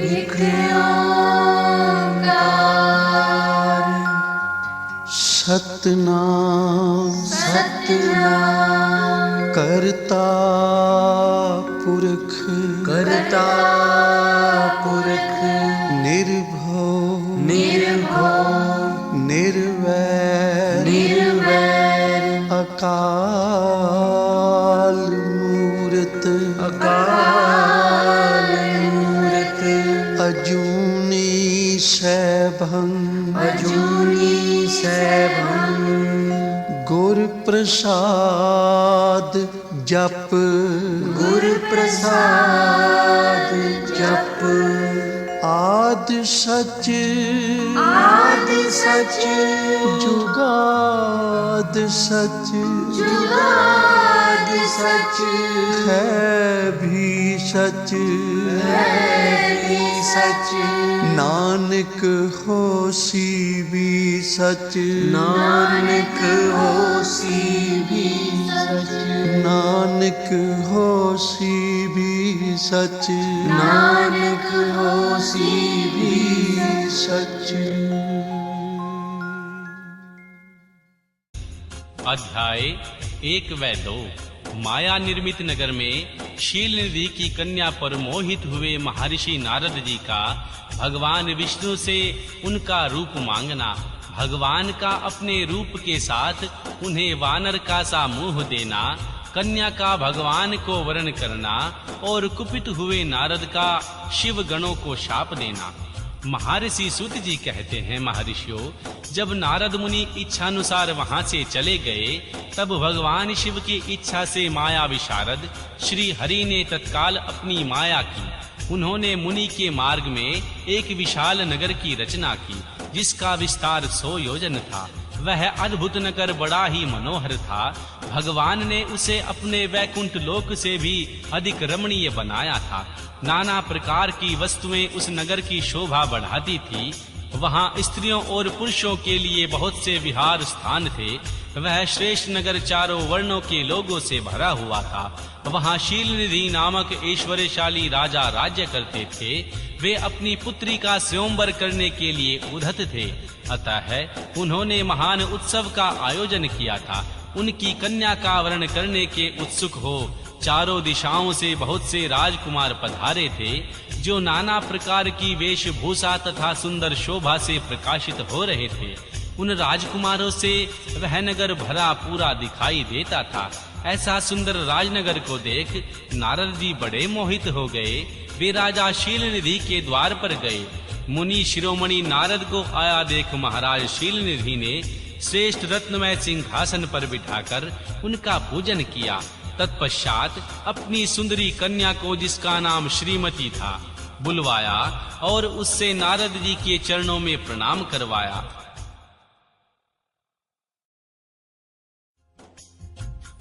एक ओंकार सतनाम करता पुरख निर्भव निर्वैर अकाल मूरत अजूनी सैभं गुर प्रसाद जप आद सच जुगाद सच है भी सच नानक होसी भी सच नानक होसी भी सच। अध्याय 1 व 2। माया निर्मित नगर में शील निधि की कन्या पर मोहित हुए महर्षि नारद जी का भगवान विष्णु से उनका रूप मांगना, भगवान का अपने रूप के साथ उन्हें वानर का सा मुंह देना, कन्या का भगवान को वरण करना और कुपित हुए नारद का शिव गणों को शाप देना। महर्षि सूत जी कहते हैं, महर्षियों, जब नारद मुनि इच्छानुसार वहां से चले गए तब भगवान शिव की इच्छा से माया विशारद श्री हरि ने तत्काल अपनी माया की। उन्होंने मुनि के मार्ग में एक विशाल नगर की रचना की जिसका विस्तार 100 योजन था। वह अद्भुत नगर बड़ा ही मनोहर था। भगवान ने उसे अपने वैकुंठ लोक से भी अधिक रमणीय बनाया था। नाना प्रकार की वस्तुएं उस नगर की शोभा बढ़ाती थी। वहां स्त्रियों और पुरुषों के लिए बहुत से विहार स्थान थे। वह श्रेष्ठ नगर चारों वर्णों के लोगों से भरा हुआ था। वहां शीलनिधि नामक ऐश्वर्यशाली राजा राज्य करते थे। वे अपनी पुत्री का स्वयंवर करने के लिए उद्धत थे। अतः उन्होंने महान उत्सव का आयोजन किया था। उनकी कन्या का वरण करने के उत्सुक हो चारों दिशाओं से बहुत से राजकुमार पधारे थे जो नाना प्रकार की वेशभूषा तथा सुंदर शोभा से प्रकाशित हो रहे थे। उन राजकुमारों से वह नगर भरा पूरा दिखाई देता था। ऐसा सुंदर राजनगर को देख नारद जी बड़े मोहित हो गए। वे राजा शीलनिधि के द्वार पर गए। मुनि शिरोमणि नारद को आया देख महाराज शीलनिधि ने श्रेष्ठ रत्नमय सिंहासन पर बिठाकर उनका पूजन किया। तत्पश्चात अपनी सुंदरी कन्या को, जिसका नाम श्रीमती था, बुलवाया और उससे नारद जी के चरणों में प्रणाम करवाया।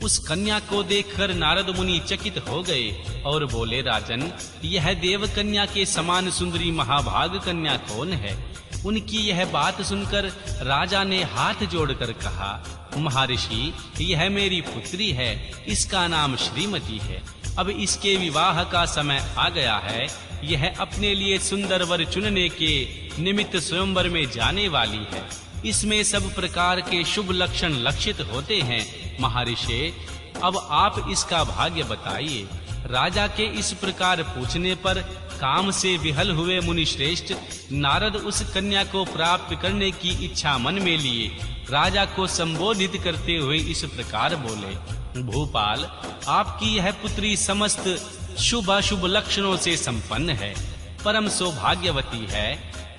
उस कन्या को देखकर नारद मुनि चकित हो गए और बोले, राजन, यह देव कन्या के समान सुंदरी महाभाग कन्या कौन है? उनकी यह बात सुनकर राजा ने हाथ जोड़कर कहा, महर्षि, यह मेरी पुत्री है। इसका नाम श्रीमती है। अब इसके विवाह का समय आ गया है। यह अपने लिए सुंदर वर चुनने के निमित्त स्वयंवर में जाने वाली है। इसमें सब प्रकार के शुभ लक्षण लक्षित होते हैं। महर्षि, अब आप इसका भाग्य बताइए। राजा के इस प्रकार पूछने पर काम से विहल हुए मुनि श्रेष्ठ नारद उस कन्या को प्राप्त करने की इच्छा मन में लिए राजा को संबोधित करते हुए इस प्रकार बोले, भूपाल, आपकी यह पुत्री समस्त शुभ अशुभ लक्षणों से संपन्न है, परम सौभाग्यवती है।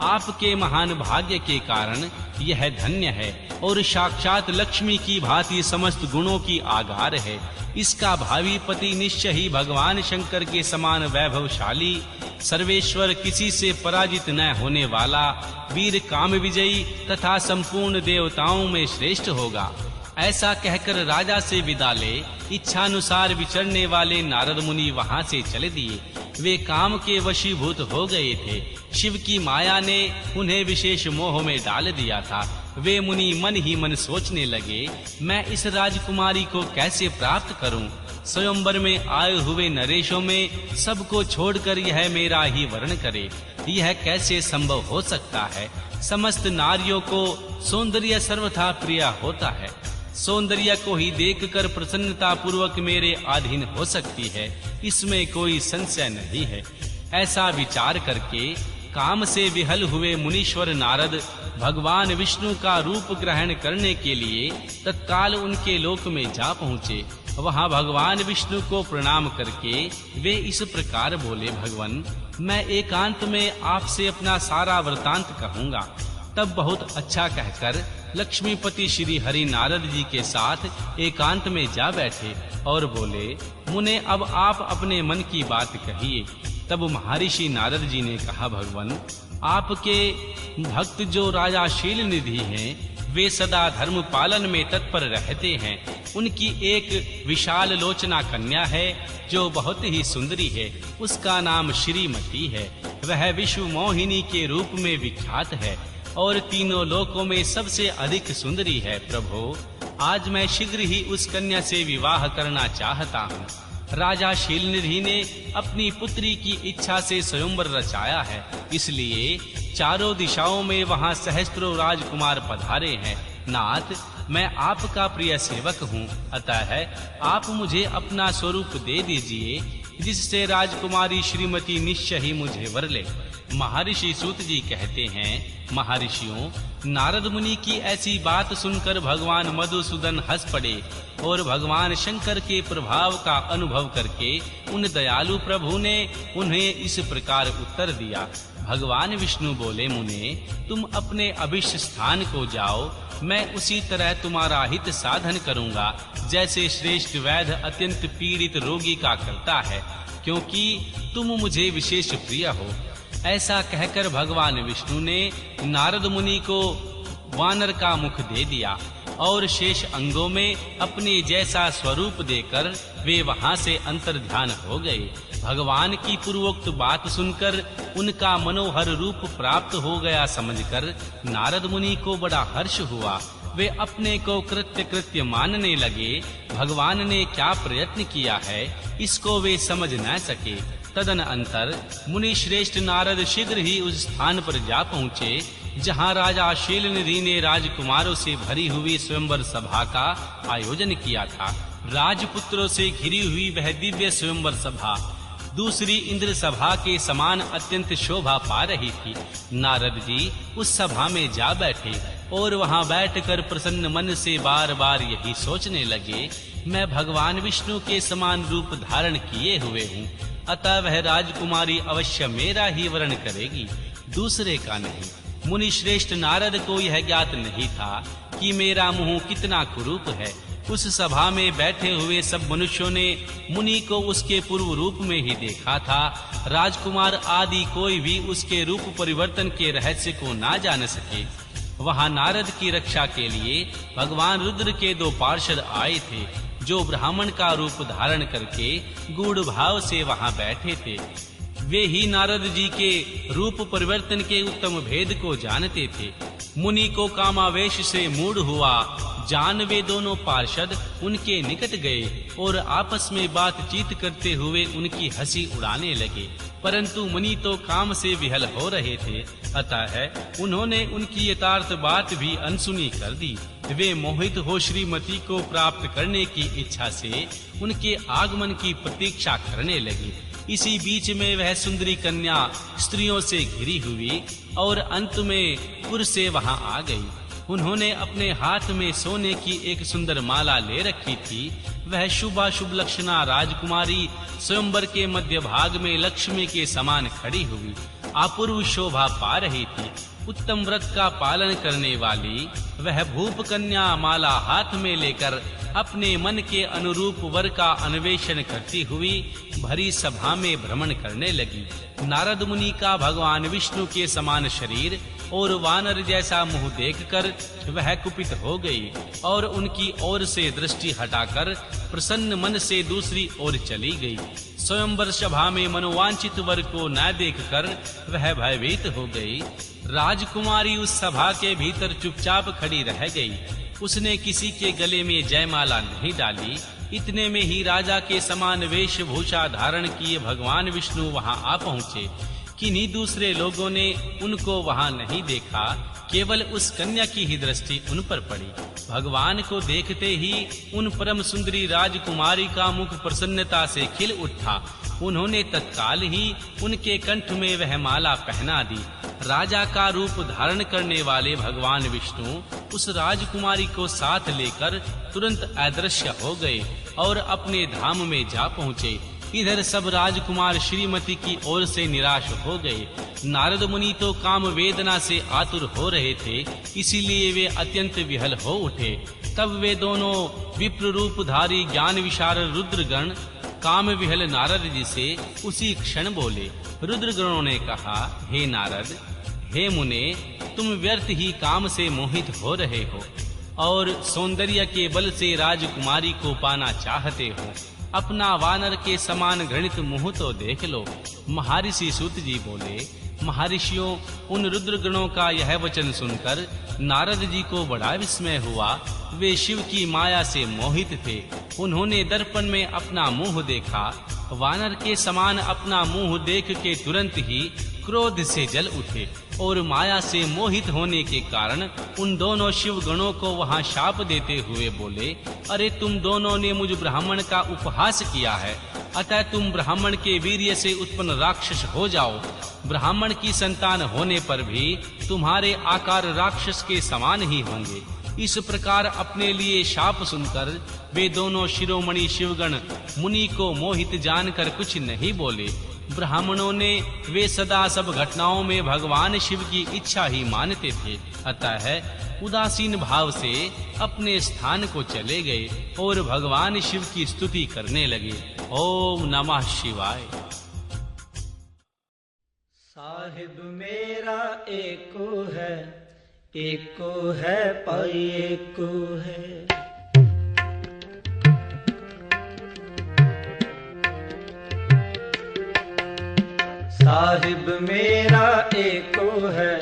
आपके महान भाग्य के कारण यह धन्य है और साक्षात लक्ष्मी की भांति समस्त गुणों की आगार है। इसका भावी पति निश्चय ही भगवान शंकर के समान वैभवशाली, सर्वेश्वर, किसी से पराजित न होने वाला, वीर, काम विजयी तथा संपूर्ण देवताओं में श्रेष्ठ होगा। ऐसा कहकर राजा से विदा ले इच्छानुसार विचरने वाले नारद मुनि वहां से चले दिए। वे काम के वशीभूत हो गए थे। शिव की माया ने उन्हें विशेष मोह में डाल दिया था। वे मुनि मन ही मन सोचने लगे, मैं इस राजकुमारी को कैसे प्राप्त करूं? स्वयंवर में आए हुए नरेशों में सबको छोड़कर यह मेरा ही वर्ण करे, यह कैसे संभव हो सकता है? समस्त नारियों को सौंदर्य सर्वथा प्रिय होता है। सौंदर्य को ही देखकर प्रसन्नता पूर्वक मेरे अधीन हो सकती है, इसमें कोई संशय नहीं है। ऐसा विचार करके काम से विहल हुए मुनीश्वर नारद भगवान विष्णु का रूप ग्रहण करने के लिए तत्काल उनके लोक में जा पहुँचे। वहां भगवान विष्णु को प्रणाम करके वे इस प्रकार बोले, भगवान, मैं एकांत में आपसे अपना सारा वृतांत कहूंगा। तब बहुत अच्छा कहकर लक्ष्मीपति श्री हरि नारद जी के साथ एकांत में जा बैठे और बोले, मुने अब आप अपने मन की बात कहिए। तब महर्षि नारद जी ने कहा, भगवान, आपके भक्त जो राजा शीलनिधि हैं, वे सदा धर्म पालन में तत्पर रहते हैं। उनकी एक विशाल लोचना कन्या है जो बहुत ही सुंदरी है। उसका नाम श्रीमती है। वह विश्व मोहिनी के रूप में विख्यात है और तीनों लोकों में सबसे अधिक सुंदरी है। प्रभु, आज मैं शीघ्र ही उस कन्या से विवाह करना चाहता हूँ। राजा शीलनिधि ने अपनी पुत्री की इच्छा से स्वयंवर रचाया है, इसलिए चारों दिशाओं में वहां सहस्त्रों राजकुमार पधारे हैं। नाथ, मैं आपका प्रिय सेवक हूँ, अतः आप मुझे अपना स्वरूप दे दीजिए, जिससे राजकुमारी श्रीमती निश्चय ही मुझे वर ले। महर्षि सूत जी कहते हैं, महर्षियों, नारद मुनि की ऐसी बात सुनकर भगवान मधुसूदन हंस पड़े और भगवान शंकर के प्रभाव का अनुभव करके उन दयालु प्रभु ने उन्हें इस प्रकार उत्तर दिया। भगवान विष्णु बोले, मुने, तुम अपने अभिष्ट स्थान को जाओ, मैं उसी तरह तुम्हारा हित साधन करूंगा, जैसे श्रेष्ठ वैद्य अत्यंत पीड़ित रोगी का करता है, क्योंकि तुम मुझे विशेष प्रिय हो। ऐसा कहकर भगवान विष्णु ने नारद मुनि को वानर का मुख दे दिया और शेष अंगों में अपने जैसा स्वरूप देकर वे वहां से अंतर्ध्यान हो गए। भगवान की पूर्वोक्त बात सुनकर उनका मनोहर रूप प्राप्त हो गया समझकर नारद मुनि को बड़ा हर्ष हुआ। वे अपने को कृत्य मानने लगे। भगवान ने क्या प्रयत्न किया है, इसको वे समझ न सके। तदनंतर मुनि श्रेष्ठ नारद शीघ्र ही उस स्थान पर जा पहुँचे जहाँ राजा शीलनिधि ने राजकुमारों से भरी हुई स्वयंवर सभा का आयोजन किया था। राजपुत्रों से घिरी हुई वह दिव्य स्वयंवर सभा दूसरी इंद्र सभा के समान अत्यंत शोभा पा रही थी। नारद जी उस सभा में जा बैठे और वहां बैठकर प्रसन्न मन से बार बार यही सोचने लगे, मैं भगवान विष्णु के समान रूप धारण किए हुए हूँ, अतः वह राजकुमारी अवश्य मेरा ही वर्ण करेगी, दूसरे का नहीं। मुनि श्रेष्ठ नारद को यह ज्ञात नहीं था कि मेरा मुंह कितना कुरूप है। उस सभा में बैठे हुए सब मनुष्यों ने मुनि को उसके पूर्व रूप में ही देखा था। राजकुमार आदि कोई भी उसके रूप परिवर्तन के रहस्य को ना जान सके। वहां नारद की रक्षा के लिए भगवान रुद्र के 2 पार्षद आए थे, जो ब्राह्मण का रूप धारण करके गूढ़ भाव से वहां बैठे थे। वे ही नारद जी के रूप परिवर्तन के उत्तम भेद को जानते थे। मुनि को कामावेश से मूढ़ हुआ जान वे दोनों पार्षद उनके निकट गए और आपस में बातचीत करते हुए उनकी हंसी उड़ाने लगे, परंतु मुनि तो काम से विहल हो रहे थे, अतः उन्होंने उनकी यथार्थ बात भी अनसुनी कर दी। वे मोहित हो श्रीमती को प्राप्त करने की इच्छा से उनके आगमन की प्रतीक्षा करने लगे। इसी बीच में वह सुंदरी कन्या स्त्रियों से घिरी हुई और अंत में पुर से वहां आ गई। उन्होंने अपने हाथ में सोने की एक सुंदर माला ले रखी थी। वह शुभाशुभ लक्षणा राजकुमारी स्वयंवर के मध्य भाग में लक्ष्मी के समान खड़ी हुई अपूर्व शोभा पा रही थी। उत्तम व्रत का पालन करने वाली वह भूप कन्या माला हाथ में लेकर अपने मन के अनुरूप वर का अन्वेषण करती हुई भरी सभा में भ्रमण करने लगी। नारद मुनि का भगवान विष्णु के समान शरीर और वानर जैसा मुंह देखकर वह कुपित हो गई और उनकी ओर से दृष्टि हटाकर प्रसन्न मन से दूसरी ओर चली गई। स्वयंवर सभा में मनोवांछित वर को न देखकर वह भयभीत हो गई। राजकुमारी उस सभा के भीतर चुपचाप खड़ी रह गई। उसने किसी के गले में जयमाला नहीं डाली। इतने में ही राजा के समान वेशभूषा धारण किए भगवान विष्णु वहां आ पहुंचे। किन्हीं दूसरे लोगों ने उनको वहां नहीं देखा, केवल उस कन्या की ही दृष्टि उन पर पड़ी। भगवान को देखते ही उन परम सुंदरी राजकुमारी का मुख प्रसन्नता से खिल उठा। उन्होंने तत्काल ही उनके कंठ में वह माला पहना दी। राजा का रूप धारण करने वाले भगवान विष्णु उस राजकुमारी को साथ लेकर तुरंत अदृश्य हो गए और अपने धाम में जा पहुँचे। इधर सब राजकुमार श्रीमती की ओर से निराश हो गए। नारद मुनि तो काम वेदना से आतुर हो रहे थे, इसीलिए वे अत्यंत विहल हो उठे। तब वे दोनों विप्र रूपधारी ज्ञान विशारद रुद्रगण काम विहल नारद जी से उसी क्षण बोले। रुद्रगणों ने कहा, हे नारद, हे मुने, तुम व्यर्थ ही काम से मोहित हो रहे हो और सौंदर्य के बल से राजकुमारी को पाना चाहते हो। अपना वानर के समान घृणित मुंह तो देख लो। महर्षि सूत जी बोले, महर्षियों, उन रुद्रगणों का यह वचन सुनकर नारद जी को बड़ा विस्मय हुआ। वे शिव की माया से मोहित थे। उन्होंने दर्पण में अपना मुंह देखा। वानर के समान अपना मुंह देख के तुरंत ही क्रोध से जल उठे और माया से मोहित होने के कारण उन दोनों शिव गणों को वहां शाप देते हुए बोले, अरे तुम दोनों ने मुझ ब्राह्मण का उपहास किया है, अतः तुम ब्राह्मण के वीर्य से उत्पन्न राक्षस हो जाओ। ब्राह्मण की संतान होने पर भी तुम्हारे आकार राक्षस के समान ही होंगे। इस प्रकार अपने लिए शाप सुनकर वे दोनों शिरोमणि शिवगण मुनि को मोहित जानकर कुछ नहीं बोले। ब्राह्मणों ने वे सदा सब घटनाओं में भगवान शिव की इच्छा ही मानते थे, अतः उदासीन भाव से अपने स्थान को चले गए और भगवान शिव की स्तुति करने लगे। ओम नमः शिवाय। साहिब मेरा एको है पाई एको है। साहिब मेरा एको है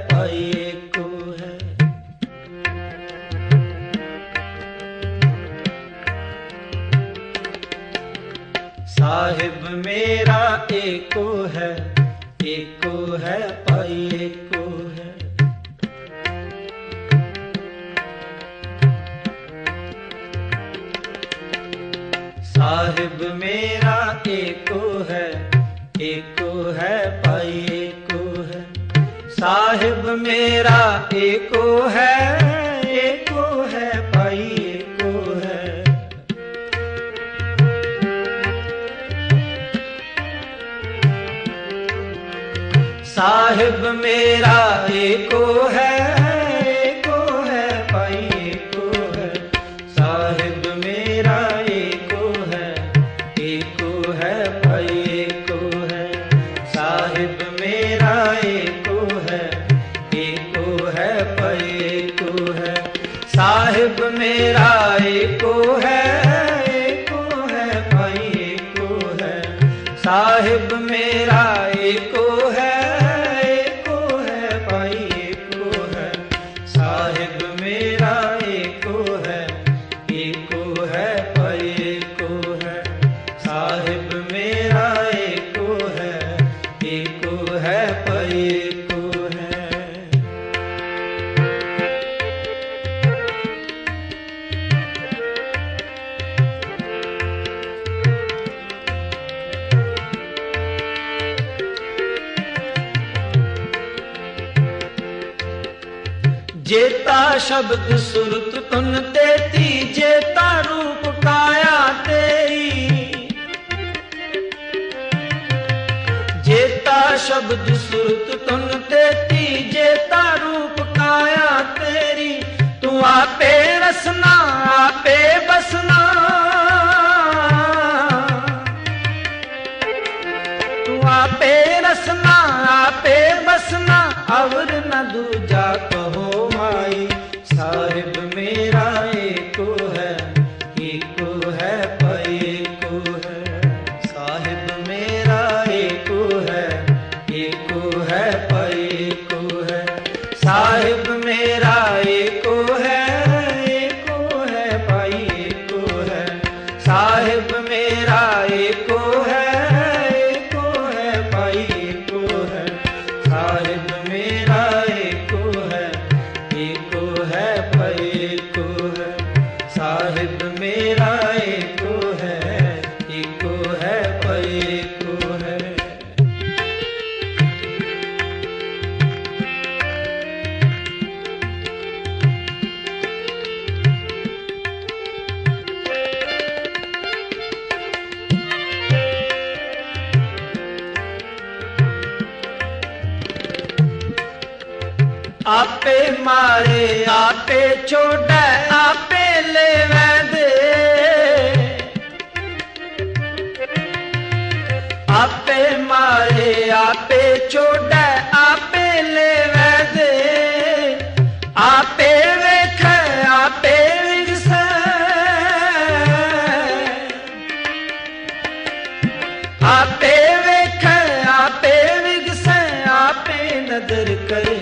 पाई एको है। साहिब मेरा एको है पाई एको है। साहिब मेरा एको है पाई एको है। साहिब मेरा एको है पाई एको है। साहिब मेरा एको है पाई एको है। साहिब मेरा एको है पाई एको है। साहिब मेरा एको है पाई एको है। साहिब मेरा एको है पाई एको है। साहिब मेरा एको है पाई एको है। साहिब मेरा एको है पाई एको है। साहिब मेरा एको है पाई एको है। जेता शब्द सुरत तुन तेती, जेता रूप काया तेरी। जेता शब्द सुरत तुन तेती, जेता रूप काया तेरी। तू आपे रसना आपे बसना, तू आपे रसना आपे बसना, और न दूजा कहो माई। साहिब मेरा एको है पाई एको है। साहिब मेरा एको है है भाई एको है, साहिब मेरा एको है भाई एको है। आपे मारे आपे छोड़े आपे लेवे दे, आपे मारे आपे छोड़े आपे लेवे दे, आपे वेख आपे विगसे, आपे वेख आपे विगसे आपे नदर करे।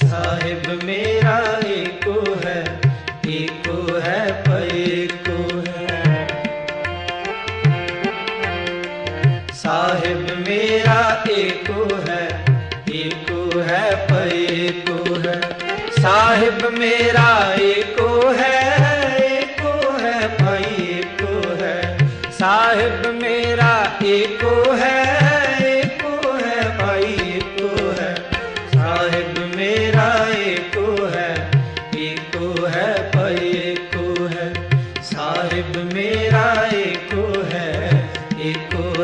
साहिब मेरा एको है भाई एको है, साहिब मेरा एको है भाई एको है, साहिब मेरा एको है भाई एको है, साहिब मेरा एको है भाई एको है, साहिब मेरा एको है भाई एको है, साहिब मेरा एको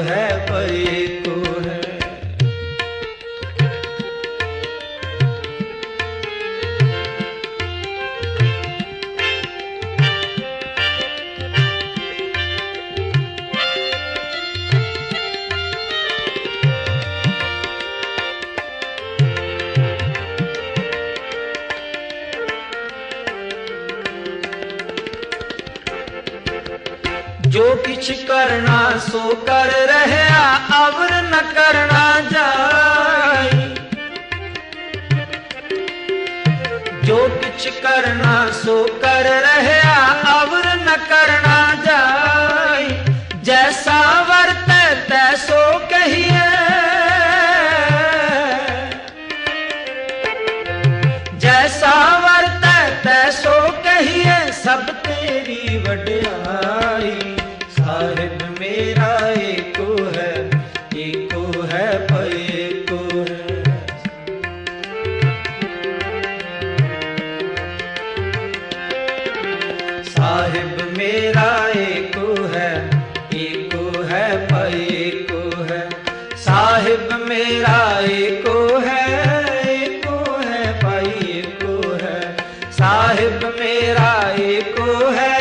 है भाई एको है। जो किछ करना सो कर रहा अवर न करना जाई, जो किछ करना सो कर रहा अवर न करना जाई, जैसा वर्ते तैसो कहिए, जैसा वर्ते तैसो कहिए सब तेरी वड्याई। साहिब मेरा एको है भाई एको है, साहिब मेरा एको है भाई एको है, साहिब मेरा एको है भाई एको है, साहिब मेरा एको है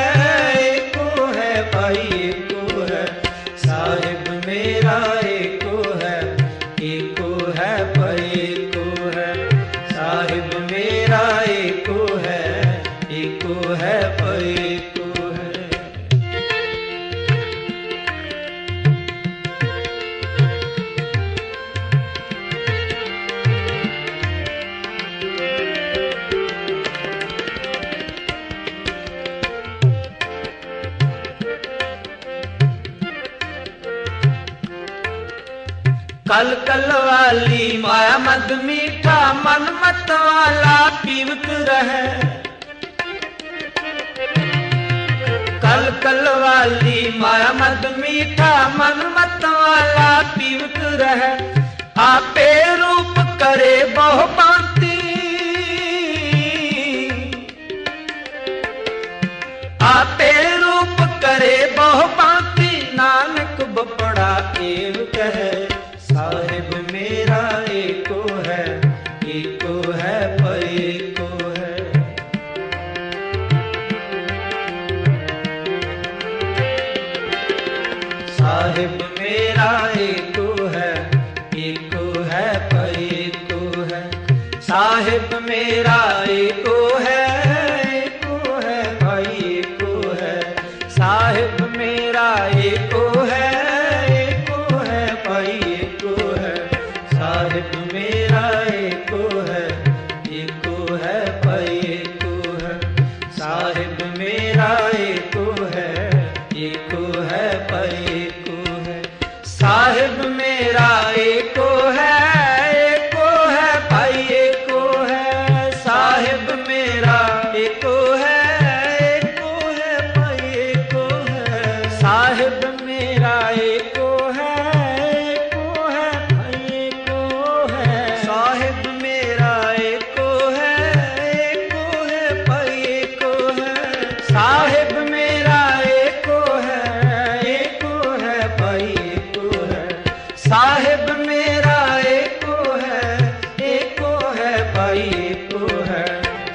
भाई एको है, साहिब मेरा एको है भाई एको है, साहिब मेरा एको है भाई एको है। कल कल वाली माया मद मीठा मन मत वाला पीवत रहे, कल कल वाली माया मद मीठा मन मत वाला पीवत रहे, आपे रूप करे बहु भांति, आपे रूप करे बहु भांति, नानक बपड़ा एव कहे। साहिब मेरा एको है भाई एको है, साहिब मेरा एको है भाई एको है, साहिब मेरा एको है भाई एको है, साहिब मेरा एको है भाई एको है, साहिब मेरा एको है भाई एको है, साहिब मेरा एको है भाई एको है, साहिब मेरा एको है भाई एको है, साहिब साहिब मेरा एको है भाई एको है। साहिब मेरा एको है भाई एको है।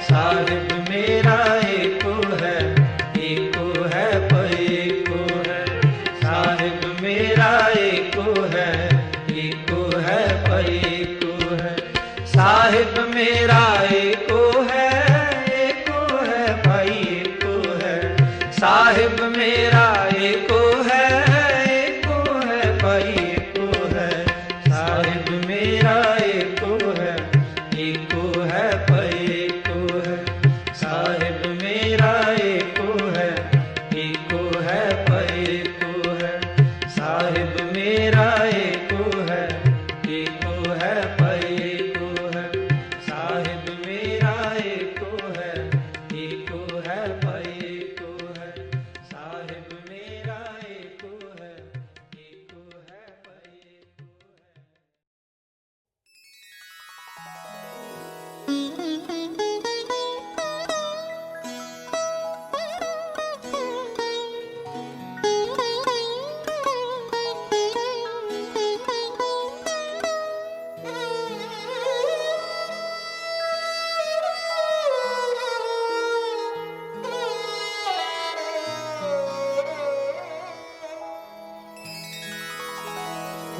साहिब मेरा एको है भाई एको है। साहिब मेरा एको है भाई एको है। साहिब मेरा एको है भाई एको है। साहिब मेरा एको है भाई एको है। साहिब मेरा एको है भाई एको है। साहिब मेरा एको है भाई एको है। साहिब मेरा एको है भाई एको है। साहिब मेरा एको है भाई एको है। साहिब मेरा एको है भाई एको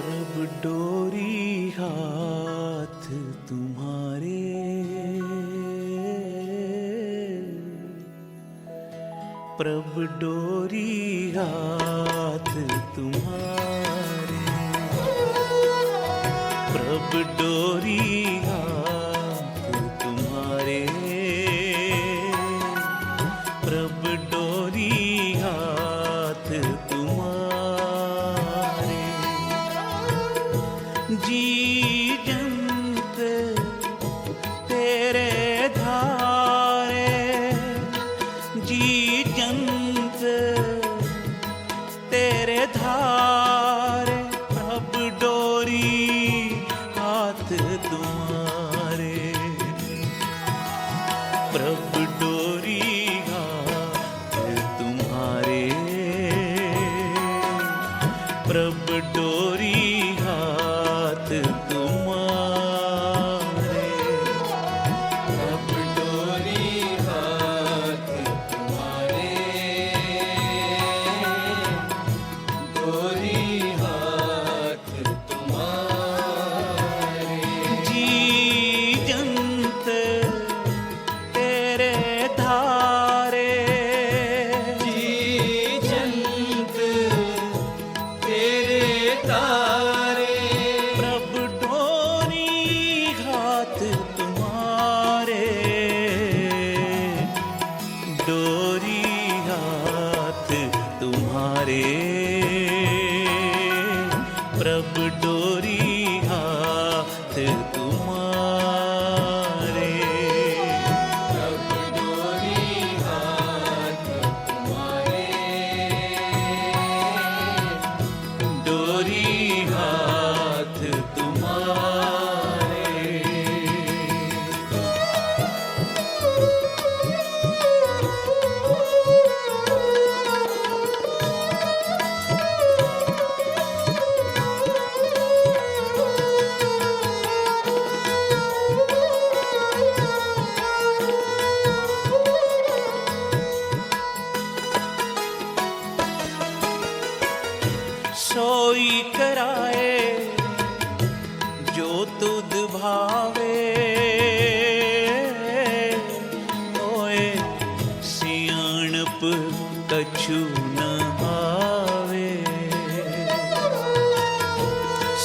प्रभु डोरी हाथ तुम्हारे, प्रभु डोरी हाथ तुम्हारे, प्रभु डोरी हाथ तुम्हारे, प्रभु डोरी हाथ तुम्हारे। जी जंत तेरे धारे, जी जंत तेरे धारे, प्रभु डोरी हाथ तुम्हारे, प्रभु डोरी हाथ तुम्हारे, प्रभु डोरी हाथ तुम्हारे, प्रभु डोरी हाथ तुम्हारे, डोरी हाथ तुम्हारे। जी जंत तेरे धारे, जी जंत तेरे तारे, प्रभु डोरी हाथ तुम्हारे, डोरी हाथ तुम्हारे, प्रभु डोरी हाथ तुम्हारे, प्रभु डोरी हाथ तुम्हारे, डोरी हाथ तुम्हारे। सोई कराए जो तुध भावे, ओए सियाणप कछु न आवे।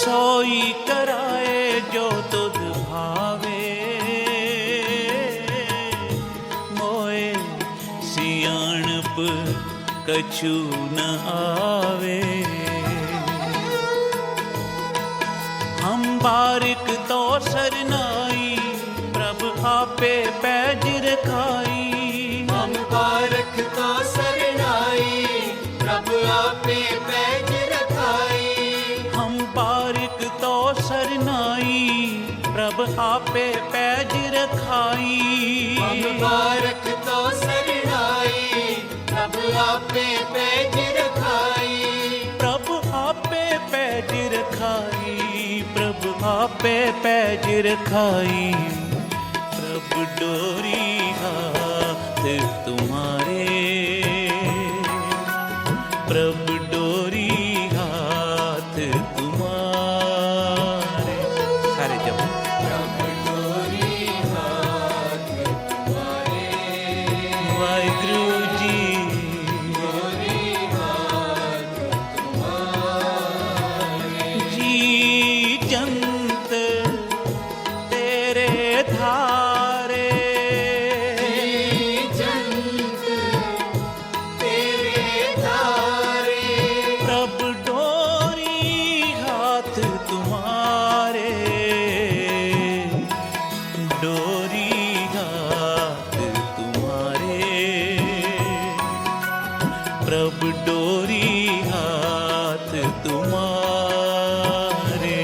सोई कराए जो तुध भावे, मोए सियाणप कछु न आवे। हम बारिक तो सरनाई, प्रभु आपे पैज रखाई। हम बारक तो सरनाई, प्रभु आपे पैज रखाई। हम बारिक तो सरनाई, प्रभु आपे पैज रखाई। हम बारक तो सरनाई, पैज रखाई, प्रभु डोरी हाथ तुम्हारे, प्रभु डोरी हाथ तुम्हारे। सारे जब प्रभु डोरी हाथ तुम्हारे, वाहिगुरु जी डोरी हाथ तुम्हारे। जी जंत तेरे धारे, जंत तेरे धारे, प्रभु डोरी हाथ तुम्हारे, डोरी हाथ तुम्हारे, प्रभु डोरी हाथ तुम्हारे।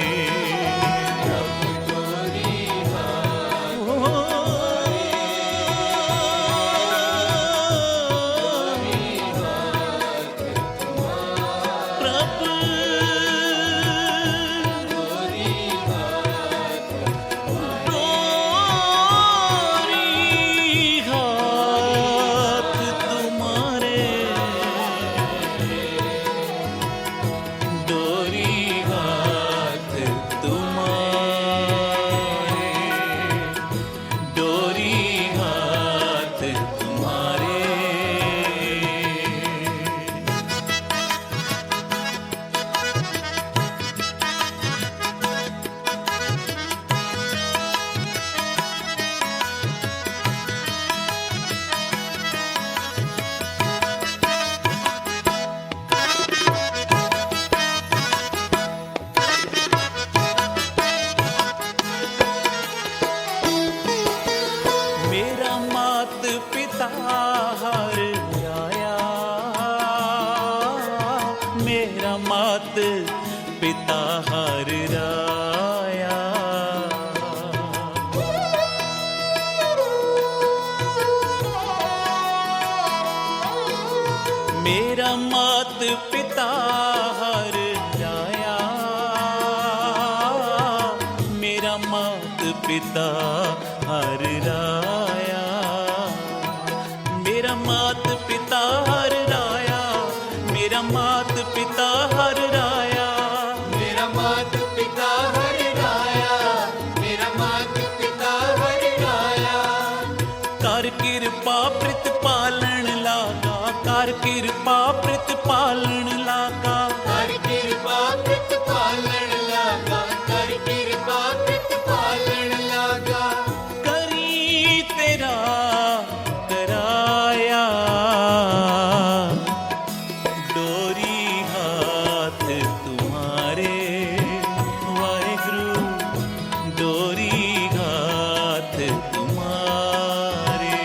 प्रभु डोरी हाथ ओ, प्रभु डोरी हाथ डोरी हाथ तुम्हारे, डोरी हाथ तुम्हारे, डोरी हाथ तुम्हारे। मेरा मात पिता हर आया, मेरा मात पिता हर राया, मेरा मात पिता हर राया, मेरा मात पिता हर राया, मेरा मात पिता हर राया, मेरा मात पिता हर राया, मेरा मात पिता हरि राया, मेरा मात पिता हरि राया। कर किरपा प्रित पालन लागा, कर किरपा प्रित पालन लागा, कर कृपा प्रित पालन लागा, कर कृपा प्रित पालन लागा। करी तेरा कराया, डोरी हाथ तुम्हारे, वाहिगुरु डोरी हाथ तुम्हारे,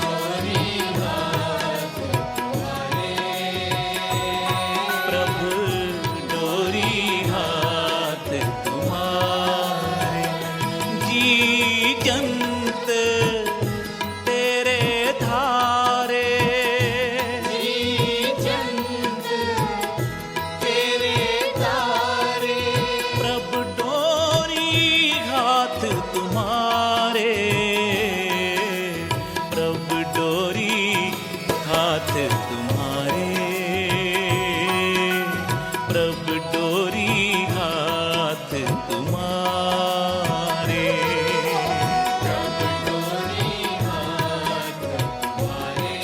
डोरी हाथ तुम्हारे, प्रभु डोरी हाथ तुम्हारे। जी जंत तेरे धारे, जंत तेरे तारे, प्रभु डोरी हाथ तुम्हारे, प्रभु डोरी हाथ तुम्हारे, प्रभु डोरी हाथ तुम्हारे। प्रभु डोरी हाथ तुम्हारे,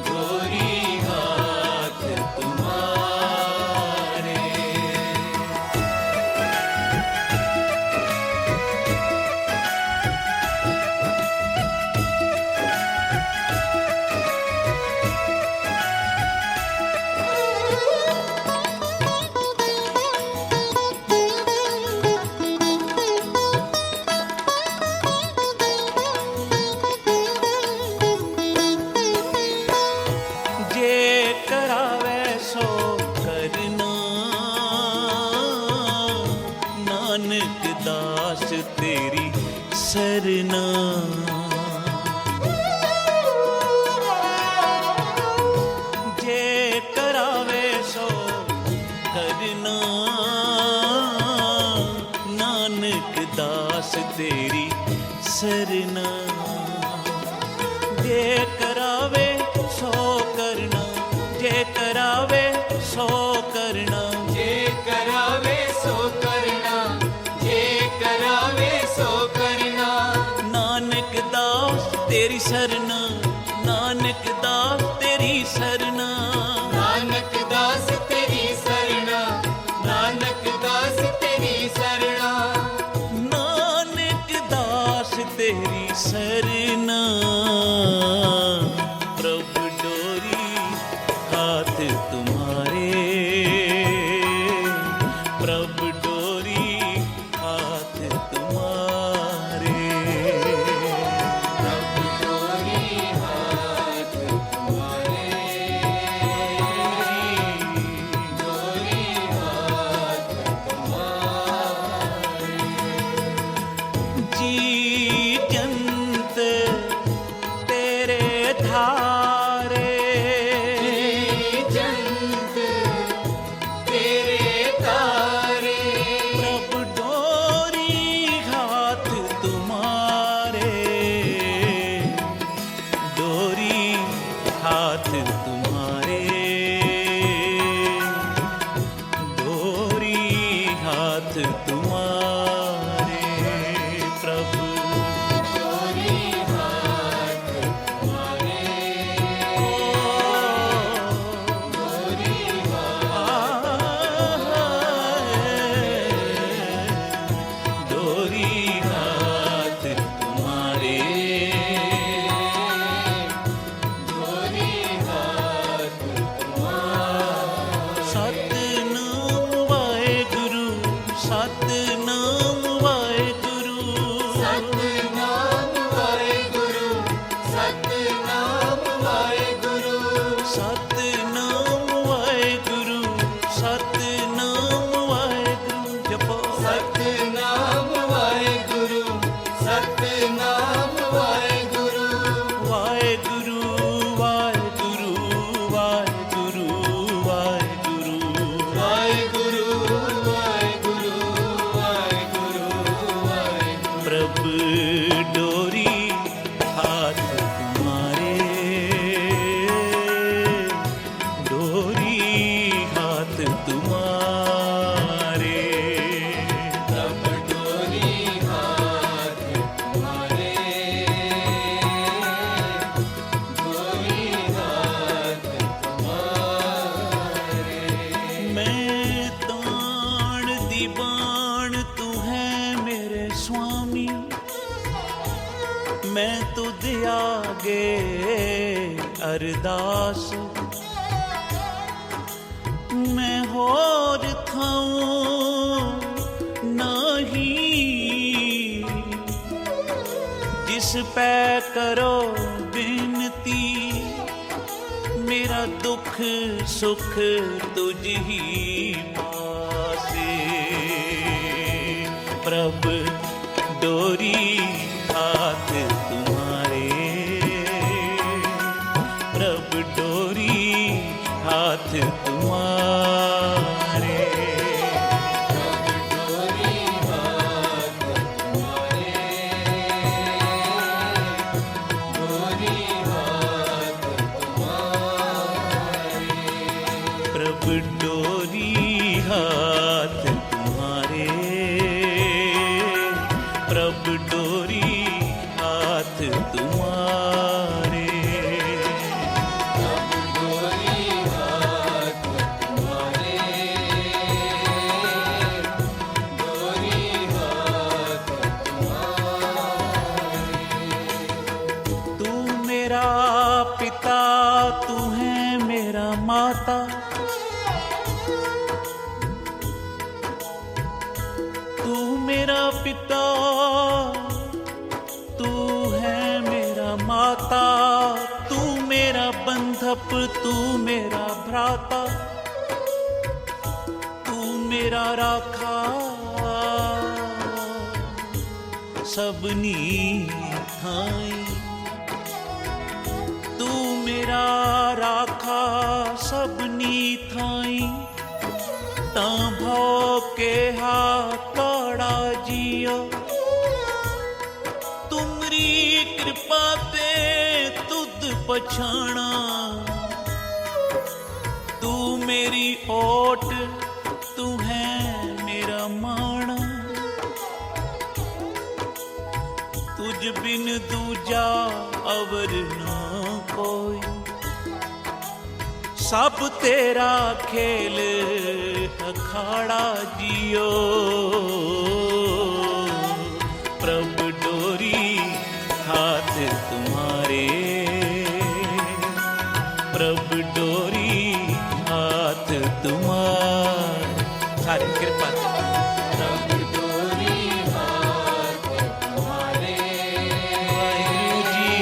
डोरी हाथ तुम्हारे। जे करावे सो करना, नानक दास तेरी सरना। जे करावे सो करना, तेरी सरना। जे करावे सो करना, जे करावे सो करना, जे करावे सो करना, जे करावे सो करना। नानक दास तेरी सरना, नानक दास तेरी सरना, नानक दास तेरी सरना, नानक दास तेरी सरना। नानक दास तेरी सरना। प्रभु डोरी हाथ तुम्हारे, प्रभु डोरी हाथ तुम्हारे, प्रभु डोरी हाथ तुम्हारे, डोरी हाथ तुम्हारे। जी जंत तेरे धारे, जंत तेरे तारे। प्रभु डोरी हाथ तुम्हारे, डोरी हाथ तुम्हारे, डोरी हाथ तुम्हारे, प्रभु डोरी हाथ तुम्हारे, डोरी डोरी हाथ तुम्हारे, डोरी हाथ सतनाम वाहेगुरु, सतनाम वाहेगुरु, सतनाम वाहेगुरु, सतनाम वाहेगुरु, सतनाम वाहेगुरु, सतनाम वाहेगुरु जपो। सतनाम वाहेगुरु, सतनाम वाहेगुरु। वाहेगुरु वाहेगुरु वाहेगुरु वाहेगुरु, वाहेगुरु, वाहेगुरु, वाहेगुरु, वाहेगुरु। प्रभु डोरी हाथ तुम्हारे, डोरी हाथ तुम्हारे, प्रभु डोरी हाथ तुम्हारे, डोरी हाथ तुम्हारे। मैं ताण दीवान तू है मेरे स्वामी, मैं तुझ आगे अरदास, मैं होर थाऊं नहीं, जिस पै करो बिनती, मेरा दुख सुख तुझ ही पासे। प्रभु डोरी हाथ तुम्हारे, प्रभु डोरी हाथ तुम्हारे, डोरी हाथ तुम्हारे, डोरी हाथ तुम्हारे। प्रभु डोरी हाथ तुम्हारे, प्रभु डोरी हाथ तुम्हारे, डोरी हाथ तुम्हारे, डोरी हाथ तुम्हारे। तू मेरा पिता तू है मेरा माता, तू मेरा पिता तू है मेरा माता, तू मेरा बंधप तू मेरा भ्राता, तू मेरा राखा सबनी थाई, तू मेरा राखा सबनी थाई, तां भौ के हा काड़ा जियो, किरपा ते तुद पछाणा, तू मेरी ओट, तू है मेरा माणा। तुझ बिन दूजा अवर ना कोई, सब तेरा खेल अखाड़ा जियो। प्रभु डोरी हाथ तुम्हारे, प्रभु डोरी हाथ तुम्हारे। सारी कृपा प्रभु डोरी हाथ तुम्हारे, वाहिगुरु जी।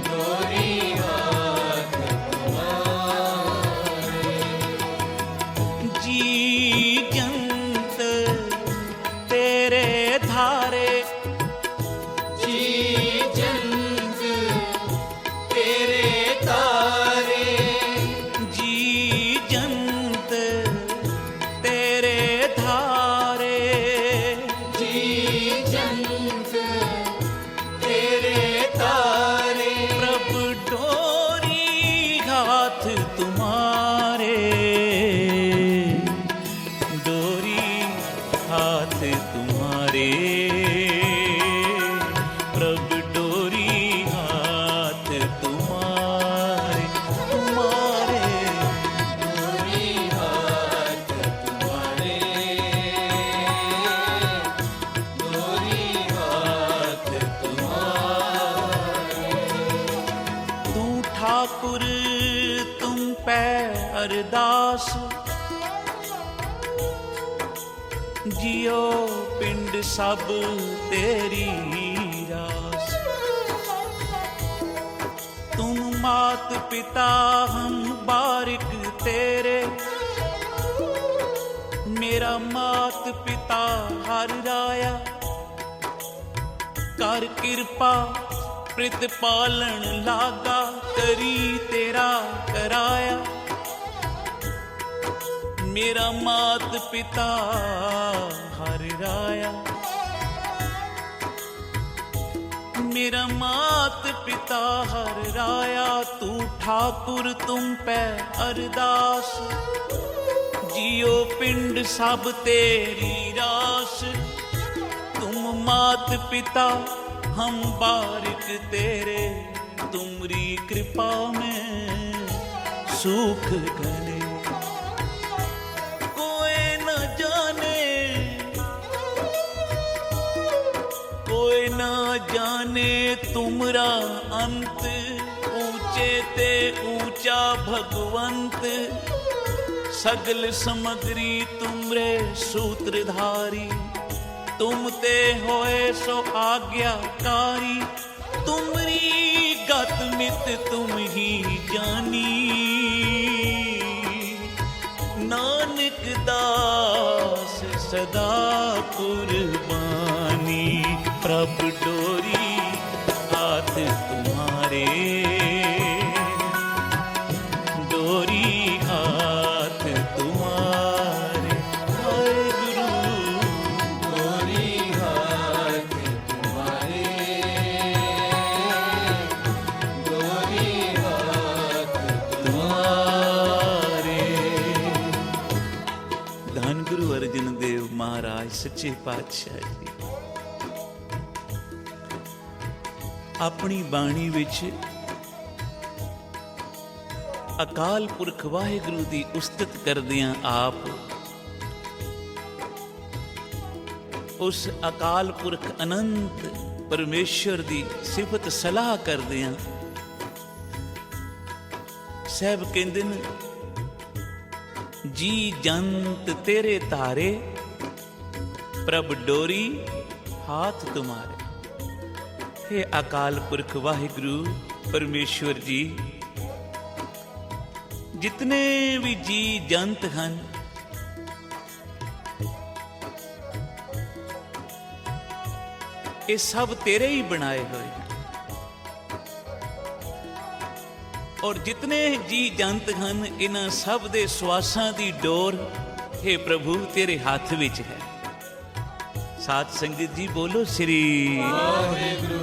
डोरी हाथ तुम्हारे। जी जंत तेरे धारे, जी जंत तेरे तारे, जी जंत तेरे धारे। जी जंत तेरे तारे। प्रभु डोरी हाथ तुम्हारे, डोरी हाथ तुम्हारे। प्रभु डोरी हाथ तुम्हारे, तुम्हारे। डोरी हाथ तुम्हारे, डोरी हाथ तुम्हारे। तू ठाकुर तुम पे अरदास, जियो पिंड सब तेरी रास। तुम मात पिता हम बारिक तेरे, मेरा मात पिता हर राया। कर कृपा प्रतिपालन लागा, करी तेरा कराया। मेरा मात पिता हर राया, मेरा मात पिता हर राया। तू ठाकुर तुम पे अरदास, जियो पिंड सब तेरी रास। तुम मात पिता हम बारिक तेरे, तुमरी कृपा में सुख घने। कोई न जाने, कोई न जाने तुमरा अंत, ऊंचे ते ऊंचा भगवंत। सगल समग्री तुमरे सूत्रधारी, तुम ते होए सो आज्ञाकारी। तुमरी गत मित तुम ही जानी, नानक दास सदा कुर्बानी। प्रभु डोरी हाथ तुम्हारे, डोरी हाथ तुम्हारे। वाहिगुरु डोरी हाथ तुम्हारे, डोरी हाथ तुम्हारे। धन गुरु अर्जन देव महाराज सच्चे पातशाह जी अपनी बाणी विच अकाल पुरख वाहिगुरु दी उस्तत करदियां आप उस अकाल पुरख अनंत परमेश्वर दी सिफत सलाह करदियां साहब कहंदे ने, जी जंत तेरे तारे, प्रभ डोरी हाथ तुम्हारे। हे अकाल पुरख वाहिगुरु परमेश्वर जी, जितने भी जी जंत हैं ये सब तेरे ही बनाए हुए हैं, और जितने जी जंत हैं इन्हां सब दे श्वासां दी डोर हे प्रभु तेरे हाथ विच है। साथ संगत जी बोलो श्री वाहिगुरु।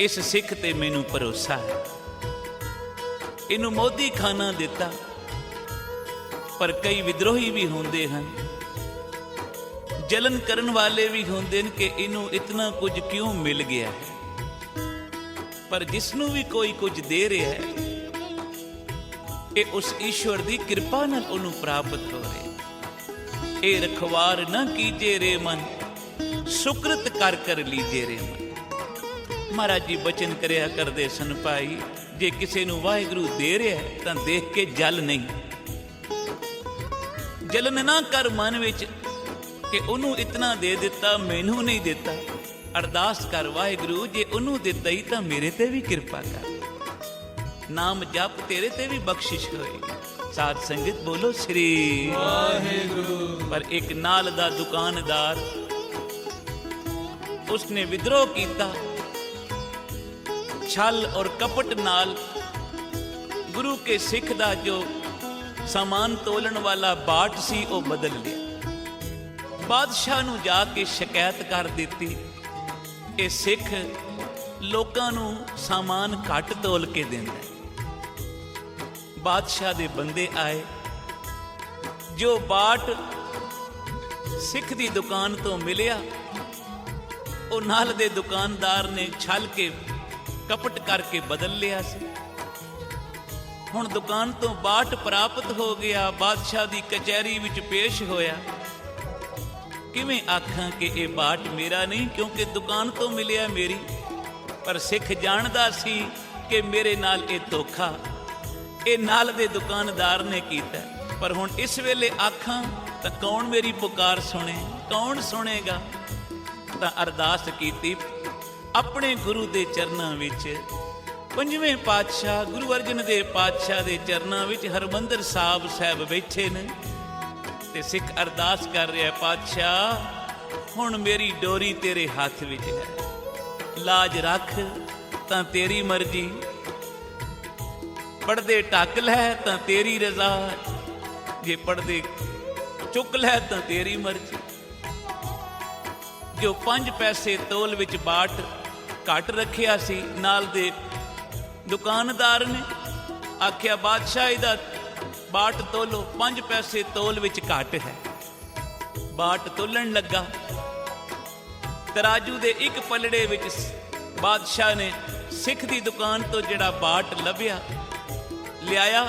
ਇਸ ਸਿੱਖ ਤੇ ਮੈਨੂੰ ਭਰੋਸਾ ਹੈ। ਇਹਨੂੰ ਮੋਦੀ ਖਾਨਾ ਦਿੱਤਾ, ਪਰ ਕਈ ਵਿਦਰੋਹੀ ਵੀ ਹੁੰਦੇ ਹਨ, ਜਲਨ ਕਰਨ ਵਾਲੇ ਵੀ ਹੁੰਦੇ ਨੇ ਕਿ ਇਹਨੂੰ ਇਤਨਾ ਕੁਝ ਕਿਉਂ ਮਿਲ ਗਿਆ ਹੈ। ਪਰ ਜਿਸ ਨੂੰ ਵੀ ਕੋਈ ਕੁਝ ਦੇ ਰਿਹਾ ਹੈ, ਇਹ ਉਸ ਈਸ਼ਵਰ ਦੀ ਕਿਰਪਾ ਨਾਲ ਉਹਨੂੰ ਪ੍ਰਾਪਤ ਹੋ ਰਿਹਾ। ਇਹ ਰਖਵਾਰ ਨਾ ਕੀਜੇ ਰੇ ਮਨ, ਸੁਕਰਤ ਕਰ ਕਰ ਲੀਜੇ ਰੇ ਮਨ। ਮਹਾਰਾਜ ਜੀ ਬਚਨ ਕਰਿਆ ਕਰਦੇ ਸਨ, ਭਾਈ ਜੇ ਕਿਸੇ ਨੂੰ ਵਾਹਿਗੁਰੂ ਦੇ ਰਿਹਾ ਹੈ ਤਾਂ ਦੇਖ ਕੇ ਜਲ ਨਹੀਂ, ਜਲਨ ਨਾ ਕਰ ਮਨ ਵਿੱਚ ਕਿ ਉਹਨੂੰ ਇਤਨਾ ਦੇ ਦਿੱਤਾ, ਮੈਨੂੰ ਨਹੀਂ ਦਿੱਤਾ। ਅਰਦਾਸ ਕਰ, ਵਾਹਿਗੁਰੂ ਜੇ ਉਹਨੂੰ ਦਿੱਤਾ ਹੀ ਤਾਂ ਮੇਰੇ ਤੇ ਵੀ ਕਿਰਪਾ ਕਰ। ਨਾਮ ਜਪ, ਤੇਰੇ ਤੇ ਵੀ ਬਖਸ਼ਿਸ਼ ਹੋਏਗੀ। ਸਾਧ ਸੰਗਤ ਬੋਲੋ ਸ੍ਰੀ ਵਾਹਿਗੁਰੂ। ਪਰ ਇੱਕ ਨਾਲ ਦਾ ਦੁਕਾਨਦਾਰ, ਉਸਨੇ ਵਿਦਰੋਹ ਕੀਤਾ, ਛਲ ਔਰ ਕਪਟ ਨਾਲ ਗੁਰੂ ਕੇ ਸਿੱਖ ਦਾ ਜੋ ਸਾਮਾਨ ਤੋਲਣ ਵਾਲਾ ਬਾਟ ਸੀ ਉਹ ਬਦਲ ਲਿਆ। ਬਾਦਸ਼ਾਹ ਨੂੰ ਜਾ ਕੇ ਸ਼ਿਕਾਇਤ ਕਰ ਦਿੱਤੀ, ਇਹ ਸਿੱਖ ਲੋਕਾਂ ਨੂੰ ਸਾਮਾਨ ਘੱਟ ਤੋਲ ਕੇ ਦਿੰਦਾ ਹੈ। ਬਾਦਸ਼ਾਹ ਦੇ ਬੰਦੇ ਆਏ, ਜੋ ਬਾਟ ਸਿੱਖ ਦੀ ਦੁਕਾਨ ਤੋਂ ਮਿਲਿਆ ਉਹ ਨਾਲ ਦੇ ਦੁਕਾਨਦਾਰ ਨੇ ਛਲ ਕੇ ਕਪਟ ਕਰਕੇ ਬਦਲ ਲਿਆ ਸੀ। ਹੁਣ ਦੁਕਾਨ ਤੋਂ ਬਾਟ ਪ੍ਰਾਪਤ ਹੋ ਗਿਆ, ਬਾਦਸ਼ਾਹ ਦੀ ਕਚਹਿਰੀ ਵਿੱਚ ਪੇਸ਼ ਹੋਇਆ। ਕਿਵੇਂ ਆਖਾਂ ਕਿ ਇਹ ਬਾਟ ਮੇਰਾ ਨਹੀਂ, ਕਿਉਂਕਿ ਦੁਕਾਨ ਤੋਂ ਮਿਲਿਆ ਮੇਰੀ। ਪਰ ਸਿੱਖ ਜਾਣਦਾ ਸੀ ਕਿ ਮੇਰੇ ਨਾਲ ਇਹ ਧੋਖਾ ਇਹ ਨਾਲ ਦੇ ਦੁਕਾਨਦਾਰ ਨੇ ਕੀਤਾ। ਪਰ ਹੁਣ ਇਸ ਵੇਲੇ ਆਖਾਂ ਤਾਂ ਕੌਣ ਮੇਰੀ ਪੁਕਾਰ ਸੁਣੇ, ਕੌਣ ਸੁਣੇਗਾ? ਤਾਂ ਅਰਦਾਸ ਕੀਤੀ ਆਪਣੇ ਗੁਰੂ ਦੇ ਚਰਨਾਂ ਵਿੱਚ। ਪੰਜਵੇਂ ਪਾਤਸ਼ਾਹ ਗੁਰੂ ਅਰਜਨ ਦੇਵ ਪਾਤਸ਼ਾਹ ਦੇ ਚਰਨਾਂ ਵਿੱਚ ਹਰਮੰਦਰ ਸਾਹਿਬ ਬੈਠੇ ਨੇ ਤੇ ਸਿੱਖ ਅਰਦਾਸ ਕਰ ਰਿਹਾ, ਪਾਤਸ਼ਾਹ ਹੁਣ ਮੇਰੀ ਡੋਰੀ ਤੇਰੇ ਹੱਥ ਵਿੱਚ ਹੈ, ਲਾਜ ਰੱਖ ਤਾਂ ਤੇਰੀ ਮਰਜ਼ੀ, ਪੜਦੇ ਢੱਕ ਲੈ ਤਾਂ ਤੇਰੀ ਰਜ਼ਾ, ਜੇ ਪੜਦੇ ਚੁੱਕ ਲੈ ਤਾਂ ਤੇਰੀ ਮਰਜ਼ੀ। ਜੋ 5 ਪੈਸੇ ਤੋਲ ਵਿੱਚ ਬਾਟ ਘੱਟ ਰੱਖਿਆ ਸੀ, ਨਾਲ ਦੇ ਦੁਕਾਨਦਾਰ ਨੇ ਆਖਿਆ, ਬਾਦਸ਼ਾਹ ਇਹਦਾ ਬਾਟ ਤੋਲੋ, 5 ਪੈਸੇ ਤੋਲ ਵਿੱਚ ਘੱਟ ਹੈ। ਬਾਟ ਤੋਲਣ ਲੱਗਾ, ਤਰਾਜੂ ਦੇ ਇੱਕ ਪਲੜੇ ਵਿੱਚ ਬਾਦਸ਼ਾਹ ਨੇ ਸਿੱਖ ਦੀ ਦੁਕਾਨ ਤੋਂ ਜਿਹੜਾ ਬਾਟ ਲੱਭਿਆ ਲਿਆਇਆ,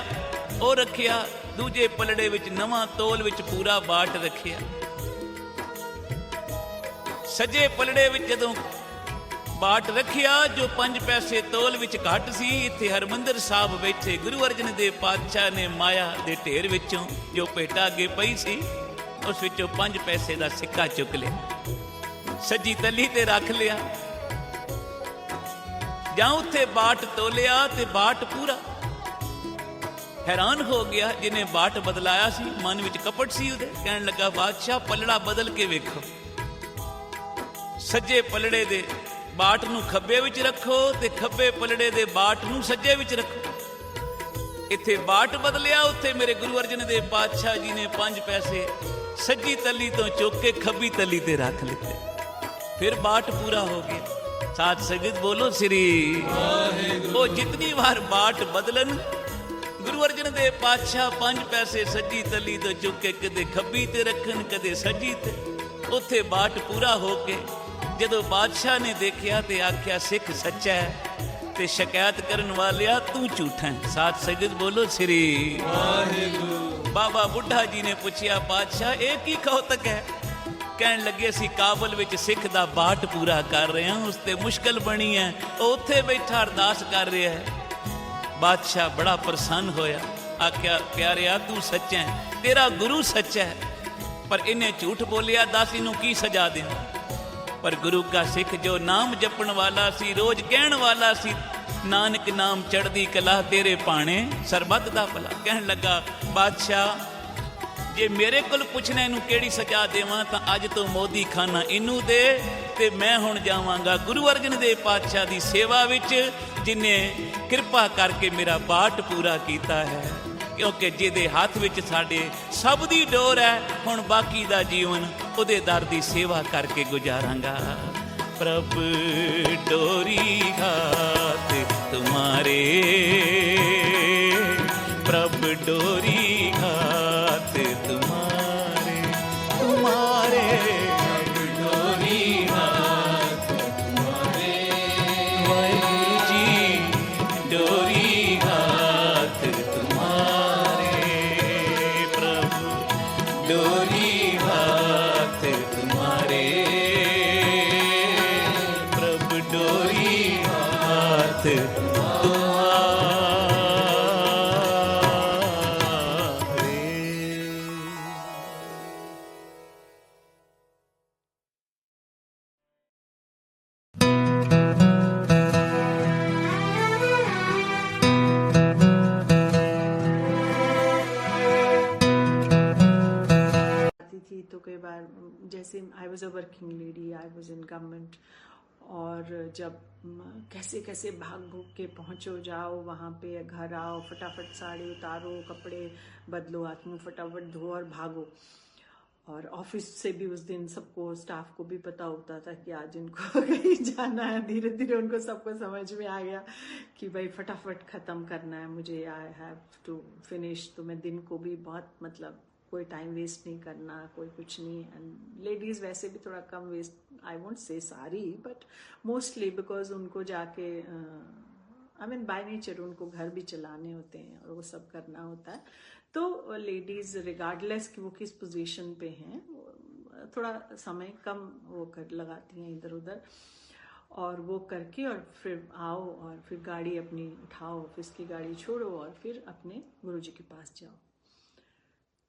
ਉਹ ਰੱਖਿਆ। ਦੂਜੇ ਪਲੜੇ ਵਿੱਚ ਨਵਾਂ ਤੋਲ ਵਿੱਚ ਪੂਰਾ ਬਾਟ ਰੱਖਿਆ। ਸੱਜੇ ਪਲੜੇ ਵਿੱਚ ਜਦੋਂ ਬਾਟ ਰੱਖਿਆ, ਜੋ 5 ਪੈਸੇ ਤੋਲ ਵਿੱਚ ਘੱਟ ਸੀ, ਇੱਥੇ ਹਰਮੰਦਰ ਸਾਹਿਬ ਬੈਠੇ ਗੁਰੂ ਅਰਜਨ ਦੇਵ ਪਾਤਸ਼ਾਹ ਨੇ ਮਾਇਆ ਦੇ ਢੇਰ ਵਿੱਚੋਂ ਜੋ ਭੇਟਾ ਅੱਗੇ ਪਈ ਸੀ, ਉਸ ਵਿੱਚੋਂ 5 ਪੈਸੇ ਦਾ ਸਿੱਕਾ ਚੁੱਕ ਲਿਆ, ਸੱਜੀ ਤਲੀ ਤੇ ਰੱਖ ਲਿਆ। ਜਾਂ ਉੱਥੇ ਬਾਟ ਤੋਲਿਆ ਤੇ ਬਾਟ ਪੂਰਾ। ਹੈਰਾਨ ਹੋ ਗਿਆ ਜਿਹਨੇ ਬਾਟ ਬਦਲਾਇਆ ਸੀ, ਮਨ ਵਿੱਚ ਕਪਟ ਸੀ ਉਹਦੇ। ਕਹਿਣ ਲੱਗਾ, ਬਾਦਸ਼ਾਹ ਪਲੜਾ ਬਦਲ ਕੇ ਵੇਖੋ, ਸੱਜੇ ਪਲੜੇ ਦੇ ਬਾਟ ਨੂੰ ਖੱਬੇ ਵਿੱਚ ਰੱਖੋ ਤੇ ਖੱਬੇ ਪਲੜੇ ਦੇ ਬਾਟ ਨੂੰ ਸੱਜੇ ਵਿੱਚ ਰੱਖੋ। ਇੱਥੇ ਬਾਟ ਬਦਲਿਆ, ਉੱਥੇ ਮੇਰੇ ਗੁਰੂ ਅਰਜਨ ਦੇਵ ਪਾਤਸ਼ਾਹ ਜੀ ਨੇ 5 ਪੈਸੇ ਸੱਜੀ ਤਲੀ ਤੋਂ ਚੁੱਕ ਕੇ ਖੱਬੀ ਤਲੀ ਤੇ ਰੱਖ ਲਿੱਤੇ। ਫਿਰ ਬਾਟ ਪੂਰਾ ਹੋ ਗਿਆ। ਸਾਧ ਸੰਗਤ ਬੋਲੋ ਸ੍ਰੀ ਵਾਹਿਗੁਰੂ। ਉਹ ਜਿਤਨੀ ਵਾਰ ਬਾਟ ਬਦਲਣ, ਗੁਰੂ ਅਰਜਨ ਦੇਵ ਪਾਤਸ਼ਾਹ 5 ਪੈਸੇ ਸੱਜੀ ਤਲੀ ਤੋਂ ਚੁੱਕ ਕੇ ਕਦੇ ਖੱਬੀ ਤੇ ਰੱਖਣ, ਕਦੇ ਸੱਜੀ ਤੇ, ਉੱਥੇ ਬਾਟ ਪੂਰਾ ਹੋ ਕੇ ਜਦੋਂ ਬਾਦਸ਼ਾਹ ਨੇ ਦੇਖਿਆ ਤੇ ਆਖਿਆ, ਸਿੱਖ ਸੱਚਾ ਹੈ ਤੇ ਸ਼ਿਕਾਇਤ ਕਰਨ ਵਾਲਿਆ ਤੂੰ ਝੂਠਾ ਹੈ। ਸਾਧ ਸੰਗਤ ਬੋਲੋ ਸ੍ਰੀ ਵਾਹਿਗੁਰੂ। ਬਾਬਾ ਬੁੱਢਾ ਜੀ ਨੇ ਪੁੱਛਿਆ, ਬਾਦਸ਼ਾਹ ਇਹ ਕੀ ਕੌਤਕ ਹੈ? ਕਹਿਣ ਲੱਗੇ, ਅਸੀਂ ਕਾਬਲ ਵਿੱਚ ਸਿੱਖ ਦਾ ਬਾਟ ਪੂਰਾ ਕਰ ਰਹੇ ਹਾਂ, ਉਸ ਤੇ ਮੁਸ਼ਕਲ ਬਣੀ ਹੈ, ਉਹ ਉੱਥੇ ਬੈਠਾ ਅਰਦਾਸ ਕਰ ਰਿਹਾ ਹੈ। ਬਾਦਸ਼ਾਹ ਬੜਾ ਪ੍ਰਸੰਨ ਹੋਇਆ, ਆਖਿਆ, ਪਿਆਰਿਆ ਤੂੰ ਸੱਚਾ ਹੈ, ਤੇਰਾ ਗੁਰੂ ਸੱਚਾ ਹੈ, ਪਰ ਇਹਨੇ ਝੂਠ ਬੋਲਿਆ, ਦੱਸ ਇਹਨੂੰ ਕੀ ਸਜ਼ਾ ਦੇਵਾਂ? ਪਰ ਗੁਰੂ ਕਾ ਸਿੱਖ ਜੋ ਨਾਮ ਜਪਣ ਵਾਲਾ ਸੀ, ਰੋਜ਼ ਕਹਿਣ ਵਾਲਾ ਸੀ, ਨਾਨਕ ਨਾਮ ਚੜ੍ਹਦੀ ਕਲਾ ਤੇਰੇ ਭਾਣੇ ਸਰਬੱਤ ਦਾ ਭਲਾ। ਕਹਿਣ ਲੱਗਾ, ਬਾਦਸ਼ਾਹ ਜੇ ਮੇਰੇ ਕੋਲ ਪੁੱਛਣਾ ਇਹਨੂੰ ਕਿਹੜੀ ਸਜ਼ਾ ਦੇਵਾਂ ਤਾਂ ਅੱਜ ਤੋਂ ਮੋਦੀ ਖਾਨਾ ਇਹਨੂੰ ਦੇ ਤੇ ਮੈਂ ਹੁਣ ਜਾਵਾਂਗਾ ਗੁਰੂ ਅਰਜਨ ਦੇਵ ਪਾਤਸ਼ਾਹ ਦੀ ਸੇਵਾ ਵਿੱਚ, ਜਿਨੇ ਕਿਰਪਾ ਕਰਕੇ ਮੇਰਾ ਬਾਟ ਪੂਰਾ ਕੀਤਾ ਹੈ। ਕਿਉਂਕਿ ਜਿਹਦੇ ਹੱਥ ਵਿੱਚ ਸਾਡੇ ਸਭ ਦੀ ਡੋਰ ਹੈ, ਹੁਣ ਬਾਕੀ ਦਾ ਜੀਵਨ ਉਹਦੇ ਦਰ ਦੀ ਸੇਵਾ ਕਰਕੇ ਗੁਜ਼ਾਰਾਂਗਾ। प्रभु डोरी हाथ तुम्हारे, प्रभु डोरी हाथ तुम्हारे, तुम्हारे प्रभु डोरी हाथ तुम्हारे, वाहिगुरु जी डोरी हाथ तुम्हारे, प्रभु डोरी हाथ तुम्हारे, प्रभु डोरी हाथ तुम्हारे। आती थी तो कई बार जैसे I was a working lady, I was in government, और जब कैसे कैसे भाग भूग के पहुँचो जाओ वहाँ पे, घर आओ फटाफट साड़ी उतारो, कपड़े बदलो, हाथ मुँह फटाफट धो और भागो। और ऑफिस से भी उस दिन सबको, स्टाफ को भी पता होता था कि आज इनको कहीं जाना है। धीरे धीरे उनको सबको समझ में आ गया कि भाई फटाफट ख़त्म करना है मुझे, आई हैव टू फिनिश। तो मैं दिन को भी बहुत मतलब कोई टाइम वेस्ट नहीं करना, कोई कुछ नहीं। एंड लेडीज़ वैसे भी थोड़ा कम वेस्ट, आई वोंट से सारी, बट मोस्टली बिकॉज उनको जाके आई मीन बाय नेचर उनको घर भी चलाने होते हैं और वो सब करना होता है। तो लेडीज़ रिगार्डलेस कि वो किस पोजीशन पे हैं, थोड़ा समय कम वो कर लगाती हैं इधर उधर, और वो करके और फिर आओ और फिर गाड़ी अपनी उठाओ, ऑफिस की गाड़ी छोड़ो और फिर अपने गुरुजी के पास जाओ।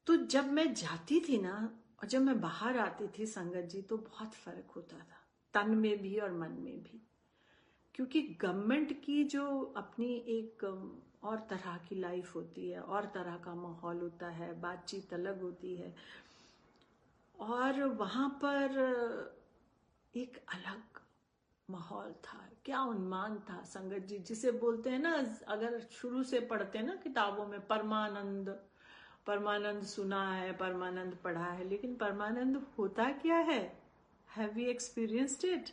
तो जब मैं जाती थी ना और जब मैं बाहर आती थी संगत जी, तो बहुत फर्क होता था, तन में भी और मन में भी। क्योंकि गवर्नमेंट की जो अपनी एक और तरह की लाइफ होती है, और तरह का माहौल होता है, बातचीत अलग होती है, और वहाँ पर एक अलग माहौल था। क्या उन्माद था संगत जी, जिसे बोलते हैं ना, अगर शुरू से पढ़ते हैं ना किताबों में, परमानंद, परमानंद सुना है, परमानंद पढ़ा है, लेकिन परमानंद होता क्या है? Have we experienced it?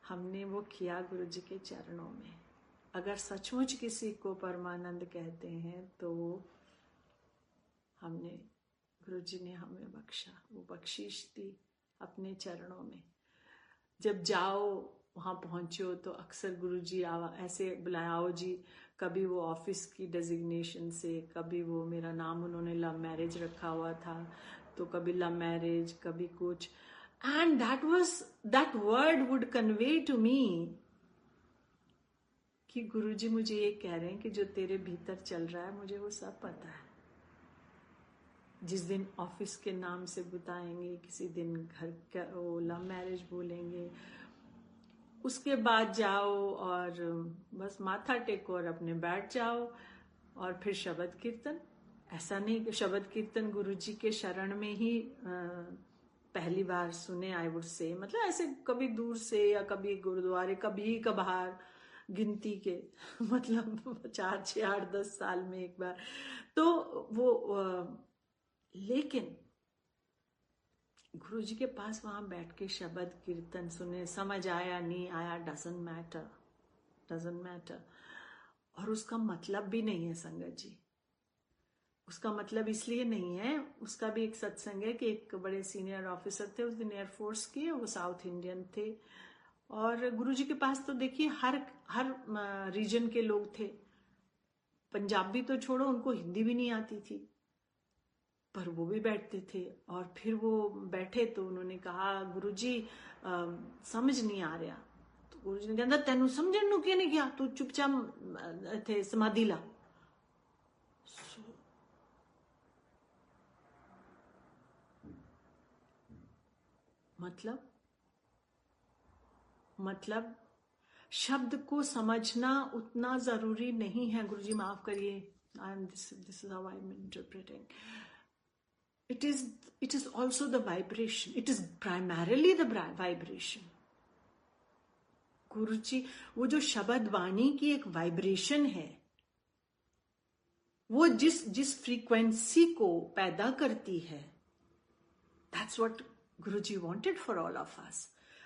हमने वो किया गुरुजी के चरणों में। अगर सचमुच किसी को परमानंद कहते हैं तो हमने, गुरुजी ने हमें बख्शा, वो बख्शीश दी अपने चरणों में। जब जाओ वहाँ पहुँचो तो अक्सर गुरुजी ऐसे बुलाए, आओ जी। कभी वो ऑफिस की डेजिग्नेशन से, कभी वो मेरा नाम उन्होंने लव मैरिज रखा हुआ था, तो कभी लव मैरिज, कभी कुछ। And that word would convey to me कि गुरुजी मुझे ये कह रहे हैं कि जो तेरे भीतर चल रहा है मुझे वो सब पता है। जिस दिन ऑफिस के नाम से बुताएंगे, किसी दिन घर का वो लव मैरिज बोलेंगे, उसके बाद जाओ और बस माथा टेको और अपने बैठ जाओ, और फिर शब्द कीर्तन। ऐसा नहीं कि शब्द कीर्तन गुरुजी के शरण में ही पहली बार सुने, आई वुड से, मतलब ऐसे कभी दूर से या कभी गुरुद्वारे, कभी कभार गिनती के मतलब 4, 6, 8, 10 साल में एक बार। तो वो लेकिन गुरुजी के पास वहां बैठ के शब्द कीर्तन सुने, समझ आया नहीं आया, डजंट मैटर। और उसका मतलब भी नहीं है संगत जी, उसका मतलब इसलिए नहीं है, उसका भी एक सत्संग है कि एक बड़े सीनियर ऑफिसर थे उस दिन एयरफोर्स के, वो साउथ इंडियन थे, और गुरुजी के पास तो देखिए हर रीजन के लोग थे। पंजाबी तो छोड़ो, उनको हिंदी भी नहीं आती थी, पर वो भी बैठते थे। और फिर वो बैठे तो उन्होंने कहा, गुरुजी समझ नहीं आ रहा। तो गुरुजी ने कहता, तेनू समझण नूं क्यों नहीं गया, तू चुपचाप थे समाधि ला। मतलब शब्द को समझना उतना जरूरी नहीं है। गुरुजी माफ करिए, this is how I'm interpreting. It is also the vibration. It is primarily the vibration. गुरुजी, वो जो शब्द वाणी की एक वाइब्रेशन है, वो जिस फ्रीक्वेंसी को पैदा करती है, that's what Guruji wanted for all of us.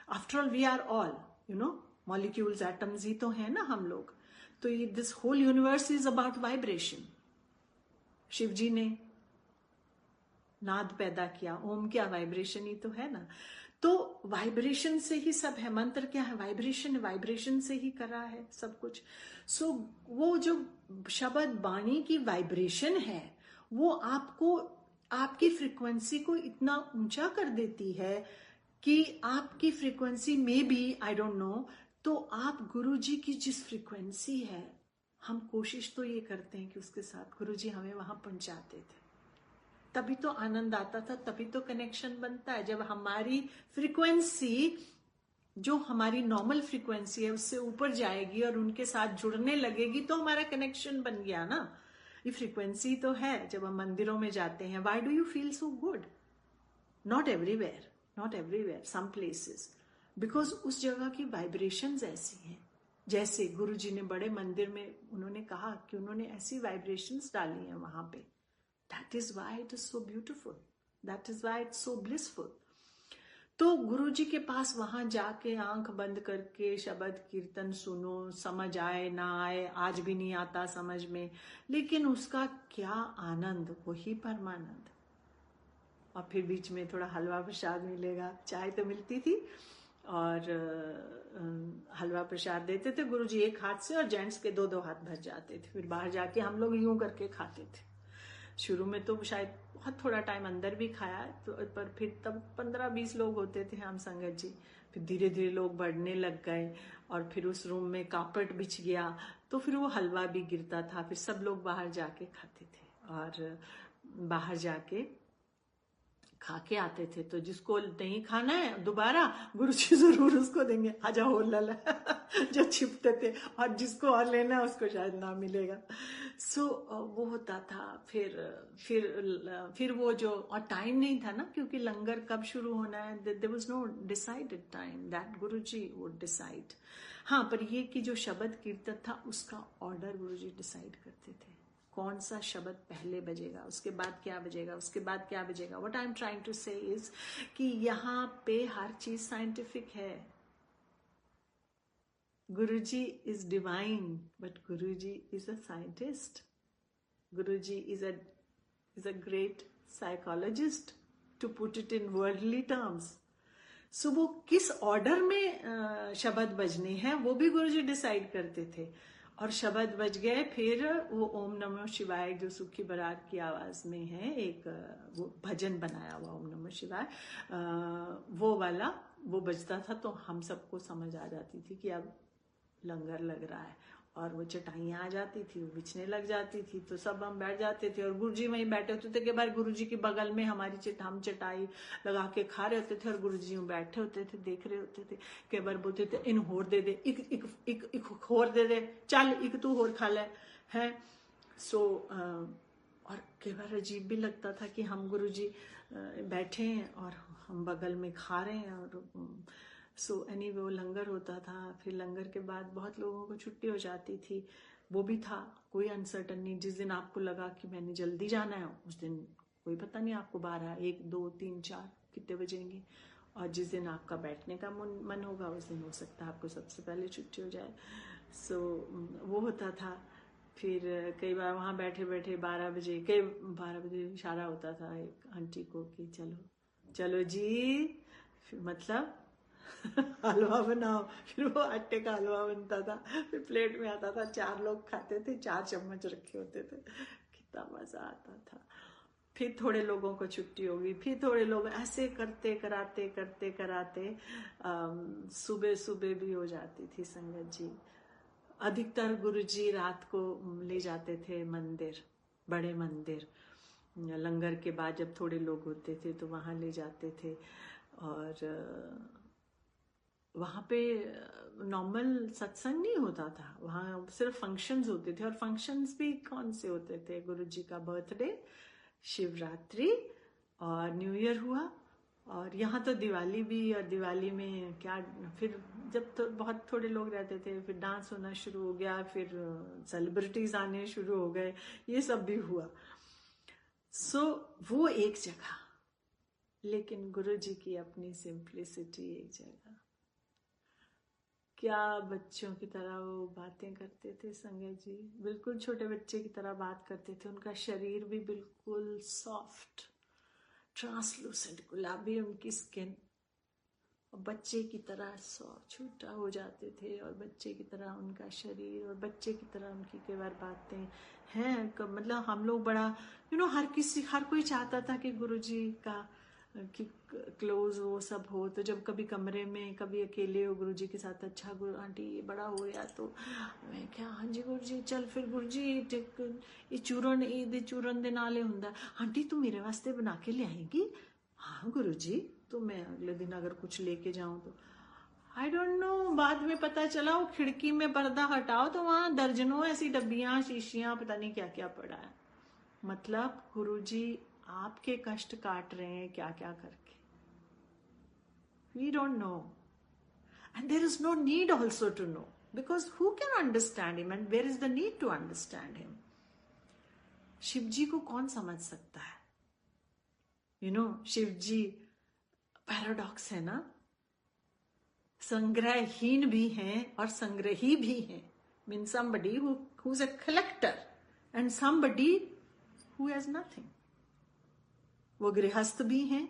After all we are all molecules, atoms ही तो है ना हम लोग। तो ये this whole universe is about vibration. Shiv ji ने नाद पैदा किया, ओम क्या वाइब्रेशन ही तो है ना। तो वाइब्रेशन से ही सब है। मंत्र क्या है? वाइब्रेशन है, वाइब्रेशन से ही करा है सब कुछ। सो वो जो शब्द बाणी की वाइब्रेशन है वो आपको, आपकी फ्रीक्वेंसी को इतना ऊंचा कर देती है कि आपकी फ्रीक्वेंसी में भी, आई डोंट नो, तो आप गुरुजी की जिस फ्रीक्वेंसी है, हम कोशिश तो ये करते हैं कि उसके साथ गुरुजी हमें वहां पहुंचाते थे, तभी तो आनंद आता था, तभी तो कनेक्शन बनता है। जब हमारी फ्रीक्वेंसी, जो हमारी नॉर्मल फ्रीक्वेंसी है, उससे ऊपर जाएगी और उनके साथ जुड़ने लगेगी तो हमारा कनेक्शन बन गया ना। ये फ्रीक्वेंसी तो है। जब हम मंदिरों में जाते हैं, why do you feel so good? Not everywhere, not everywhere, some places, because उस जगह की वाइब्रेशंस ऐसी हैं। जैसे गुरुजी ने बड़े मंदिर में उन्होंने कहा कि उन्होंने ऐसी वाइब्रेशंस डाली हैं वहां पे। That is why it is so beautiful. That is why it's so blissful. तो गुरुजी के पास वहां जाके आंख बंद करके शब्द कीर्तन सुनो, समझ आए ना आए, आज भी नहीं आता समझ में, लेकिन उसका क्या आनंद, वही परमानंद। और फिर बीच में थोड़ा हलवा प्रसाद मिलेगा, चाय तो मिलती थी, और हलवा प्रसाद देते थे गुरुजी एक हाथ से, और जेंट्स के दो दो हाथ भर जाते थे। फिर बाहर जाके हम लोग यूं करके खाते थे। शुरू में तो शायद बहुत थोड़ा टाइम अंदर भी खाया, तो पर फिर तब 15-20 लोग होते थे हम संगत जी। फिर धीरे धीरे लोग बढ़ने लग गए, और फिर उस रूम में कार्पेट बिछ गया, तो फिर वो हलवा भी गिरता था। फिर सब लोग बाहर जाके खाते थे, और बाहर जाके खा के आते थे। तो जिसको नहीं खाना है दोबारा, गुरुजी जरूर उसको देंगे, आजा हो लला जो छिपते थे, और जिसको और लेना है उसको शायद ना मिलेगा। सो वो होता था। फिर वो जो, और टाइम नहीं था ना, क्योंकि लंगर कब शुरू होना है, there was no decided time, that Guruji would decide. हाँ, पर ये कि जो शब्द कीर्तन था उसका ऑर्डर गुरुजी डिसाइड करते थे। कौन सा शब्द पहले बजेगा, उसके बाद क्या बजेगा, उसके बाद क्या बजेगा। What I am trying to say is कि यहाँ पे हर चीज साइंटिफिक है। Guruji is divine, but Guruji is a scientist. Guruji is a great psychologist, to put it in worldly terms. So वो किस ऑर्डर में शब्द बजने हैं वो भी गुरुजी डिसाइड करते थे। और शब्द बज गए, फिर वो ओम नमः शिवाय, जो सुखी बरार की आवाज में है, एक वो भजन बनाया हुआ ओम नमः शिवाय, वो वाला वो बजता था। तो हम सबको समझ आ जाती थी कि अब लंगर लग रहा है, और वो चटाइयाँ आ जाती थी, वो बिछने लग जाती थी, तो सब हम बैठ जाते थे। और गुरुजी वहीं बैठे होते थे। कई बार गुरुजी के बगल में हम चटाई लगा के खा रहे होते थे, और गुरुजी बैठे होते थे, देख रहे होते थे। कई बार बोलते थे, इन होर दे दे, एक होर दे दे, चल एक तू होर खा ले है। सो और कई बार अजीब भी लगता था कि हम गुरुजी बैठे हैं और हम बगल में खा रहे हैं। और सो एनीवे वो लंगर होता था। फिर लंगर के बाद बहुत लोगों को छुट्टी हो जाती थी, वो भी था, कोई अनसर्टन नहीं। जिस दिन आपको लगा कि मैंने जल्दी जाना है, उस दिन कोई पता नहीं, आपको 12, 1, 2, 3, 4 कितने बजेंगे। और जिस दिन आपका बैठने का मन होगा, उस दिन हो सकता है आपको सबसे पहले छुट्टी हो जाए। सो वो होता था। फिर कई बार वहाँ बैठे बैठे 12 बजे इशारा होता था एक आंटी को कि चलो जी, मतलब हलवा बनाओ। फिर वो आटे का हलवा बनता था, फिर प्लेट में आता था, 4 लोग खाते थे, 4 चम्मच रखे होते थे, कितना मजा आता था। फिर थोड़े लोगों को छुट्टी होगी, फिर थोड़े लोग, ऐसे करते कराते सुबह भी हो जाती थी संगत जी। अधिकतर गुरुजी रात को ले जाते थे मंदिर, बड़े मंदिर। लंगर के बाद जब थोड़े लोग होते थे तो वहां ले जाते थे, और वहाँ पे नॉर्मल सत्संग नहीं होता था, वहाँ सिर्फ फंक्शंस होते थे। और फंक्शंस भी कौन से होते थे? गुरुजी का बर्थडे, शिवरात्रि और न्यू ईयर हुआ, और यहाँ तो दिवाली भी। और दिवाली में क्या, फिर जब तो बहुत थोड़े लोग रहते थे, फिर डांस होना शुरू हो गया, फिर सेलिब्रिटीज आने शुरू हो गए, ये सब भी हुआ। सो वो एक जगह, लेकिन गुरुजी की अपनी सिंप्लिसिटी एक जगह। क्या बच्चों की तरह वो बातें करते थे संगत जी, बिल्कुल छोटे बच्चे की तरह बात करते थे। उनका शरीर भी बिल्कुल सॉफ्ट, ट्रांसलूसेंट, गुलाबी उनकी स्किन, और बच्चे की तरह छोटा हो जाते थे, और बच्चे की तरह उनका शरीर, और बच्चे की तरह उनकी कई बार बातें हैं। मतलब हम लोग बड़ा हर कोई चाहता था कि गुरुजी का कि क्लोज वो सब हो। तो जब कभी कमरे में कभी अकेले हो गुरुजी के साथ, अच्छा गुरु आंटी ये बड़ा हो गया तो मैं क्या, हाँ जी गुरुजी, चल फिर गुरुजी ये चूरन दे नाले हुंदा, आंटी तू मेरे वास्ते बना के ले आएगी? हाँ गुरुजी। तो मैं अगले दिन अगर कुछ लेके जाऊं तो आई डोंट नो, बाद में पता चला वो खिड़की में पर्दा हटाओ तो वहां दर्जनों ऐसी डब्बियां, शीशियां, पता नहीं क्या क्या पड़ा है। मतलब गुरुजी आपके कष्ट काट रहे हैं क्या क्या करके। We don't know, and there is no need also to know, because who can understand him and where is the need to understand him. Shiv ji को कौन समझ सकता है? शिव जी पैराडॉक्स है ना, संग्रहहीन भी हैं और संग्रही भी हैं। Mean somebody who's a collector and somebody who has nothing। वो गृहस्थ भी हैं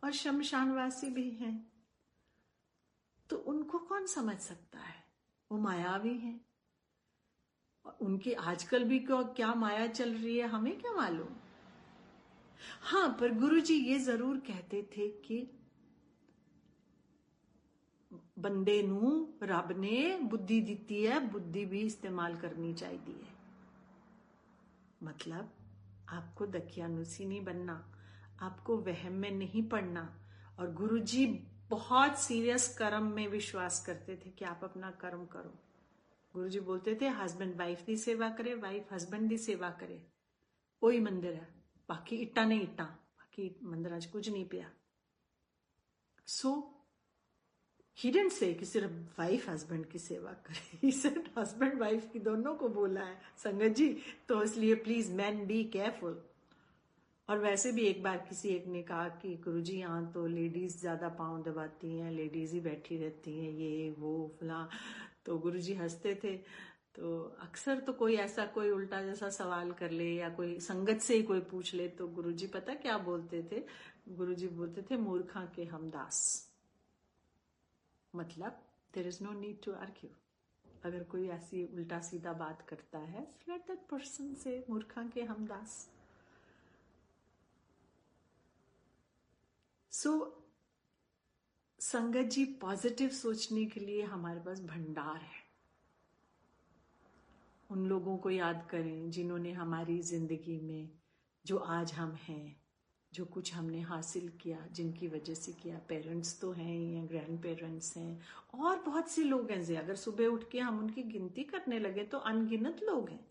और शमशानवासी भी हैं। तो उनको कौन समझ सकता है? वो मायावी हैं, और उनकी आजकल भी क्या माया चल रही है हमें क्या मालूम। हाँ, पर गुरुजी ये जरूर कहते थे कि बंदे नू रब ने बुद्धि दी है, बुद्धि भी इस्तेमाल करनी चाहिए। मतलब आपको दकियानुसी नहीं बनना, आपको वहम में नहीं पड़ना। और गुरुजी बहुत सीरियस कर्म में विश्वास करते थे कि आप अपना कर्म करो। गुरुजी बोलते थे हस्बैंड वाइफ की सेवा करे, वाइफ हस्बैंड की सेवा करे, वही मंदिर है, बाकी इट्टा नहीं इट्टा, बाकी मंदिर च कुछ नहीं पिया। सो ही डिडंट से कि सिर्फ वाइफ हस्बैंड की सेवा करे, ही सेड हस्बैंड वाइफ की दोनों को बोला है संगत जी। तो इसलिए प्लीज मैन बी केयरफुल। और वैसे भी एक बार किसी एक ने कहा कि गुरुजी यहाँ तो लेडीज ज्यादा पांव दबाती हैं, लेडीज ही बैठी रहती हैं, ये वो फला। तो गुरुजी हंसते थे। तो अक्सर तो कोई ऐसा कोई उल्टा जैसा सवाल कर ले या कोई संगत से ही कोई पूछ ले तो गुरुजी पता क्या बोलते थे? गुरुजी बोलते थे मूर्खा के हम दास। मतलब there is no need to argue. अगर कोई ऐसी उल्टा सीधा बात करता है, लेट दैट पर्सन से मूर्खा के हम दास। सो संगत जी, पॉजिटिव सोचने के लिए हमारे पास भंडार है। उन लोगों को याद करें जिन्होंने हमारी जिंदगी में, जो आज हम हैं, जो कुछ हमने हासिल किया, जिनकी वजह से किया। पेरेंट्स तो हैं ही हैं, ग्रैंड पेरेंट्स हैं, और बहुत से लोग हैं। अगर सुबह उठ के हम उनकी गिनती करने लगे तो अनगिनत लोग हैं।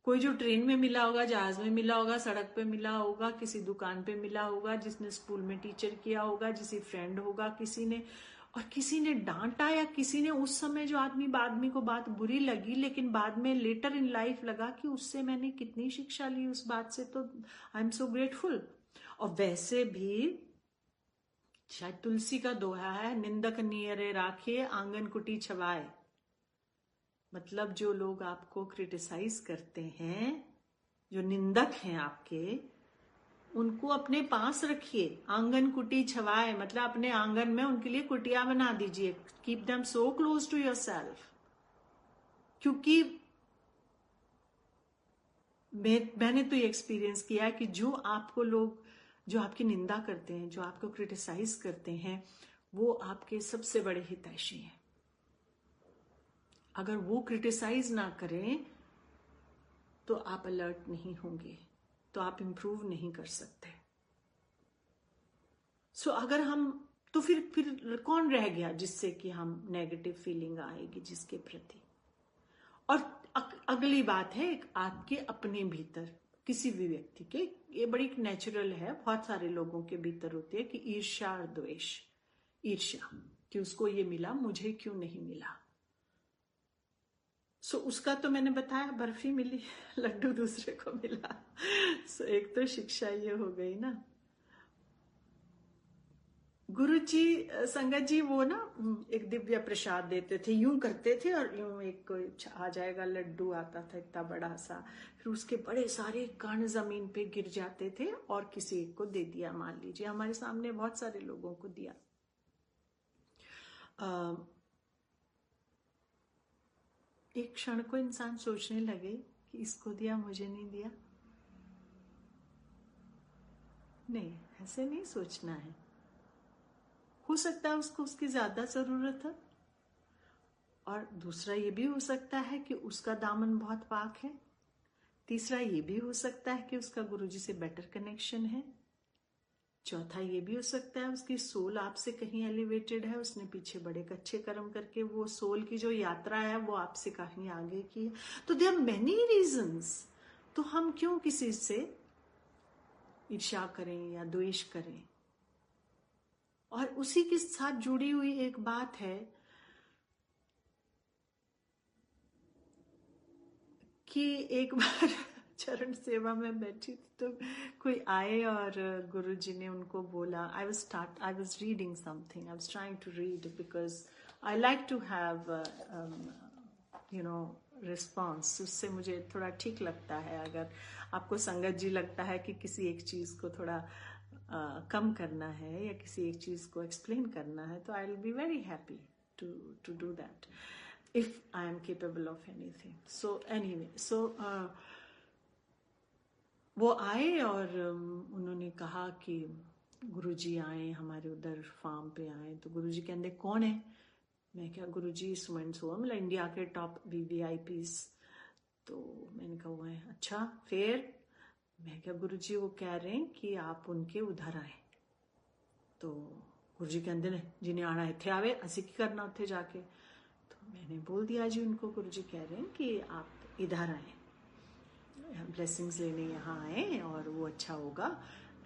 कोई जो ट्रेन में मिला होगा, जहाज में मिला होगा, सड़क पे मिला होगा, किसी दुकान पे मिला होगा, जिसने स्कूल में टीचर किया होगा, जिसी फ्रेंड होगा, किसी ने डांटा, या किसी ने उस समय जो आदमी को बात बुरी लगी, लेकिन बाद में लेटर इन लाइफ लगा कि उससे मैंने कितनी शिक्षा ली उस बात से, तो आई एम सो ग्रेटफुल। और वैसे भी शायद तुलसी का दोहा है, निंदक नियरे राखे आंगन कुटी छवाए। मतलब जो लोग आपको क्रिटिसाइज करते हैं, जो निंदक हैं आपके, उनको अपने पास रखिए। आंगन कुटी छवाए मतलब अपने आंगन में उनके लिए कुटिया बना दीजिए। Keep them so close to yourself. क्योंकि मैंने तो ये एक्सपीरियंस किया है कि जो आपको लोग, जो आपकी निंदा करते हैं, जो आपको क्रिटिसाइज करते हैं, वो आपके सबसे बड़े हितैषी हैं। अगर वो क्रिटिसाइज ना करें तो आप अलर्ट नहीं होंगे, तो आप इंप्रूव नहीं कर सकते। सो अगर हम, तो फिर कौन रह गया जिससे कि हम नेगेटिव फीलिंग आएगी जिसके प्रति। और अगली बात है एक आपके अपने भीतर किसी भी व्यक्ति के, ये बड़ी नेचुरल है, बहुत सारे लोगों के भीतर होती है कि ईर्ष्या और द्वेष। ईर्ष्या कि उसको ये मिला, मुझे क्यों नहीं मिला। सो उसका तो मैंने बताया, बर्फी मिली, लड्डू दूसरे को मिला। सो एक तो शिक्षा ये हो गई ना। गुरुजी, संगत जी वो ना एक दिव्य प्रसाद देते थे, यूं करते थे और यूं एक कोई आ जाएगा, लड्डू आता था इतना बड़ा सा, फिर उसके बड़े सारे कण जमीन पे गिर जाते थे और किसी एक को दे दिया। मान लीजिए हमारे सामने बहुत सारे लोगों को दिया। एक क्षण को इंसान सोचने लगे कि इसको दिया, मुझे नहीं दिया। नहीं, ऐसे नहीं सोचना है। हो सकता है उसको उसकी ज्यादा जरूरत है, और दूसरा ये भी हो सकता है कि उसका दामन बहुत पाक है। तीसरा ये भी हो सकता है कि उसका गुरुजी से बेटर कनेक्शन है। चौथा ये भी हो सकता है उसकी सोल आपसे कहीं एलिवेटेड है, उसने पीछे बड़े अच्छे कर्म करके वो सोल की जो यात्रा है वो आपसे कहीं आगे की है। तो देयर आर मेनी रीजंस। तो हम क्यों किसी से ईर्ष्या करें या द्वेष करें? और उसी के साथ जुड़ी हुई एक बात है कि एक बार चरण सेवा में बैठी थी तो कोई आए और गुरुजी ने उनको बोला, I was reading something, I was trying to read because I like to have response. उससे मुझे थोड़ा ठीक लगता है। अगर आपको संगत जी लगता है कि किसी एक चीज को थोड़ा कम करना है या किसी एक चीज को एक्सप्लेन करना है, तो I will be very happy to do that if I am capable of anything. So anyway, वो आए और उन्होंने कहा कि गुरुजी आए हमारे उधर फार्म पे आए। तो गुरुजी कहते कौन है? मैं क्या, गुरुजी सुमेंट हुआ, मतलब इंडिया के टॉप VVIPs। तो मैंने कहा वो है। अच्छा फिर? मैं क्या, गुरुजी वो कह रहे हैं कि आप उनके उधर आए। तो गुरुजी कहते ने जिन्हें आना इत्थे आवे, असी की करना उत्थे जाके। मैंने बोल दिया जी उनको, गुरुजी कह रहे हैं कि आप इधर आए, ब्लेसिंग्स लेने यहाँ आए और वो अच्छा होगा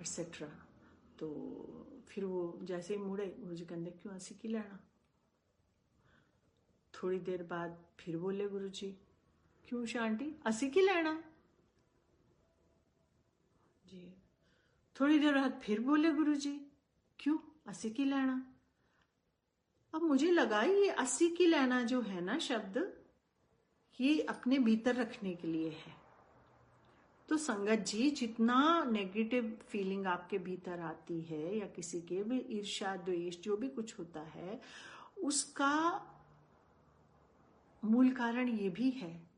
एक्सेट्रा। तो फिर वो जैसे ही मुड़े, गुरुजी कहते क्यों असी की लेना? थोड़ी देर बाद फिर बोले गुरुजी, क्यों शांति असी की लेना जी? थोड़ी देर बाद फिर बोले गुरुजी, क्यों असी की लेना? अब मुझे लगा ये 80 की लेना जो है ना शब्द, ये अपने भीतर रखने के लिए है। तो संगत जी, जितना नेगेटिव फीलिंग आपके भीतर आती है या किसी के भी ईर्ष्या द्वेष जो भी कुछ होता है, उसका मूल कारण ये भी है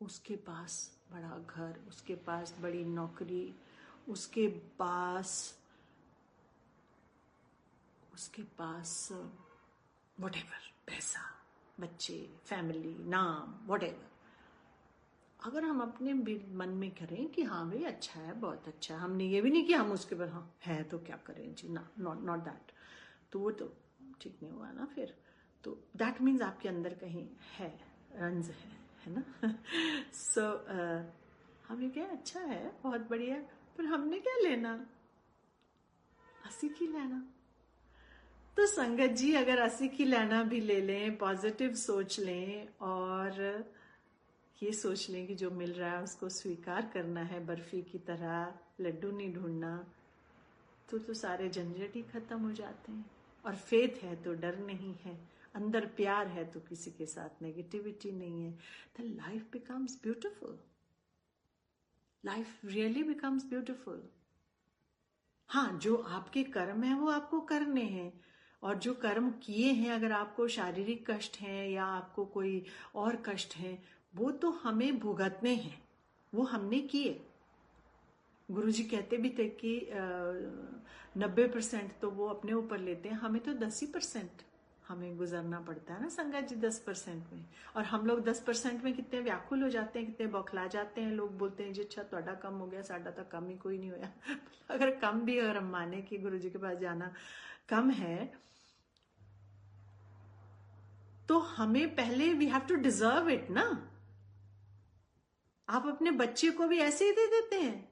उसके पास बड़ा घर, उसके पास बड़ी नौकरी, उसके पास व्हाटएवर, पैसा, बच्चे, फैमिली, नाम, व्हाटएवर। अगर हम अपने मन में करें कि हाँ भाई अच्छा है, बहुत अच्छा है, हमने ये भी नहीं किया हम उसके पर हाँ है तो क्या करें जी, ना, नॉट दैट, तो वो तो ठीक नहीं हुआ ना फिर। तो दैट मीन्स आपके अंदर कहीं है, रंज है ना। सो हमें क्या, अच्छा है, बहुत बढ़िया, पर हमने क्या लेना, हंसी की लेना। तो संगत जी, अगर 80 की लेना भी ले लें, पॉजिटिव सोच लें और ये सोच लें कि जो मिल रहा है उसको स्वीकार करना है, बर्फी की तरह, लड्डू नहीं ढूंढना, तो सारे झंझट ही खत्म हो जाते हैं। और फेथ है तो डर नहीं है, अंदर प्यार है तो किसी के साथ नेगेटिविटी नहीं है। The life becomes beautiful, life really becomes beautiful. हाँ, जो आपके कर्म है वो आपको करने हैं, और जो कर्म किए हैं, अगर आपको शारीरिक कष्ट हैं या आपको कोई और कष्ट हैं, वो तो हमें भुगतने हैं, वो हमने किए। गुरुजी कहते भी थे कि 90% तो वो अपने ऊपर लेते हैं, हमें तो 10% हमें गुजरना पड़ता है ना संगत जी, 10% में। और हम लोग 10% में कितने व्याकुल हो जाते हैं, कितने बौखला जाते हैं। लोग बोलते हैं जी अच्छा ਤੁਹਾਡਾ कम हो गया, साडा तो कम ही कोई नहीं होया। अगर कम भी, अगर हम माने कि गुरुजी के पास जाना कम है, तो हमें पहले we have to deserve it ना। आप अपने बच्चे को भी ऐसे ही दे देते हैं।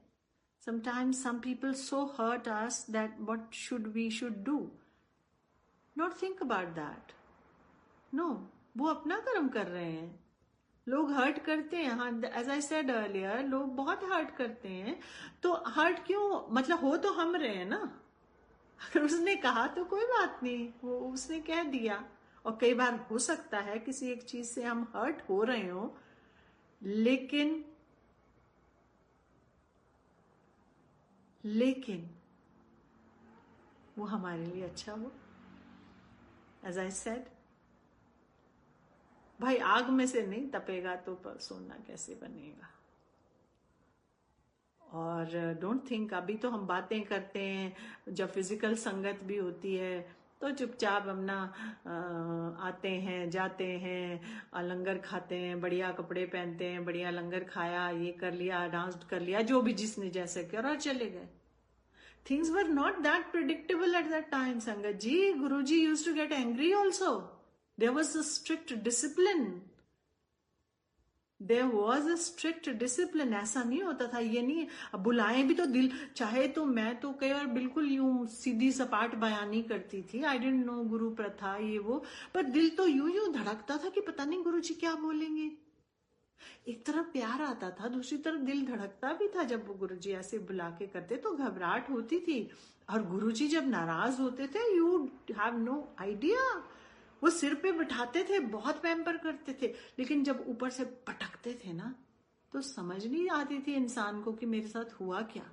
Sometimes some people so hurt us that what we should do, not think about that. No, वो अपना कर्म कर रहे हैं। लोग हर्ट करते हैं, हाँ, एज आई सेड अर्लियर, लोग बहुत हर्ट करते हैं। तो हर्ट क्यों, मतलब हो तो हम रहे हैं ना, अगर उसने कहा तो कोई बात नहीं, वो उसने कह दिया। और कई बार हो सकता है किसी एक चीज से हम हर्ट हो रहे हो, लेकिन वो हमारे लिए अच्छा हो। एज आई सेड, भाई आग में से नहीं तपेगा तो सोना कैसे बनेगा। और डोंट थिंक, अभी तो हम बातें करते हैं, जब फिजिकल संगत भी होती है तो चुपचाप अपना आते हैं, जाते हैं, लंगर खाते हैं, बढ़िया कपड़े पहनते हैं, बढ़िया लंगर खाया, ये कर लिया, डांस कर लिया, जो भी जिसने जैसे किया और चले गए। Things were not that predictable at that time, Sangat ji. Guruji used to get angry also. There was a strict discipline. ऐसा नहीं होता था, ये नहीं। अब बुलाएं भी तो दिल चाहे तो, मैं तो कई बार बिल्कुल यूं सीधी सपाट बयानी करती थी, आई डेंट नो गुरु प्रथा ये वो, पर दिल तो यूं धड़कता था कि पता नहीं गुरुजी क्या बोलेंगे। एक तरफ प्यार आता था, दूसरी तरफ दिल धड़कता भी था। जब वो गुरुजी ऐसे बुला के करते तो घबराहट होती थी। और गुरुजी जब नाराज होते थे, यू हैव नो आइडिया, वो सिर पे बिठाते थे, बहुत पैम्पर करते थे, लेकिन जब ऊपर से पटकते थे ना तो समझ नहीं आती थी इंसान को कि मेरे साथ हुआ क्या।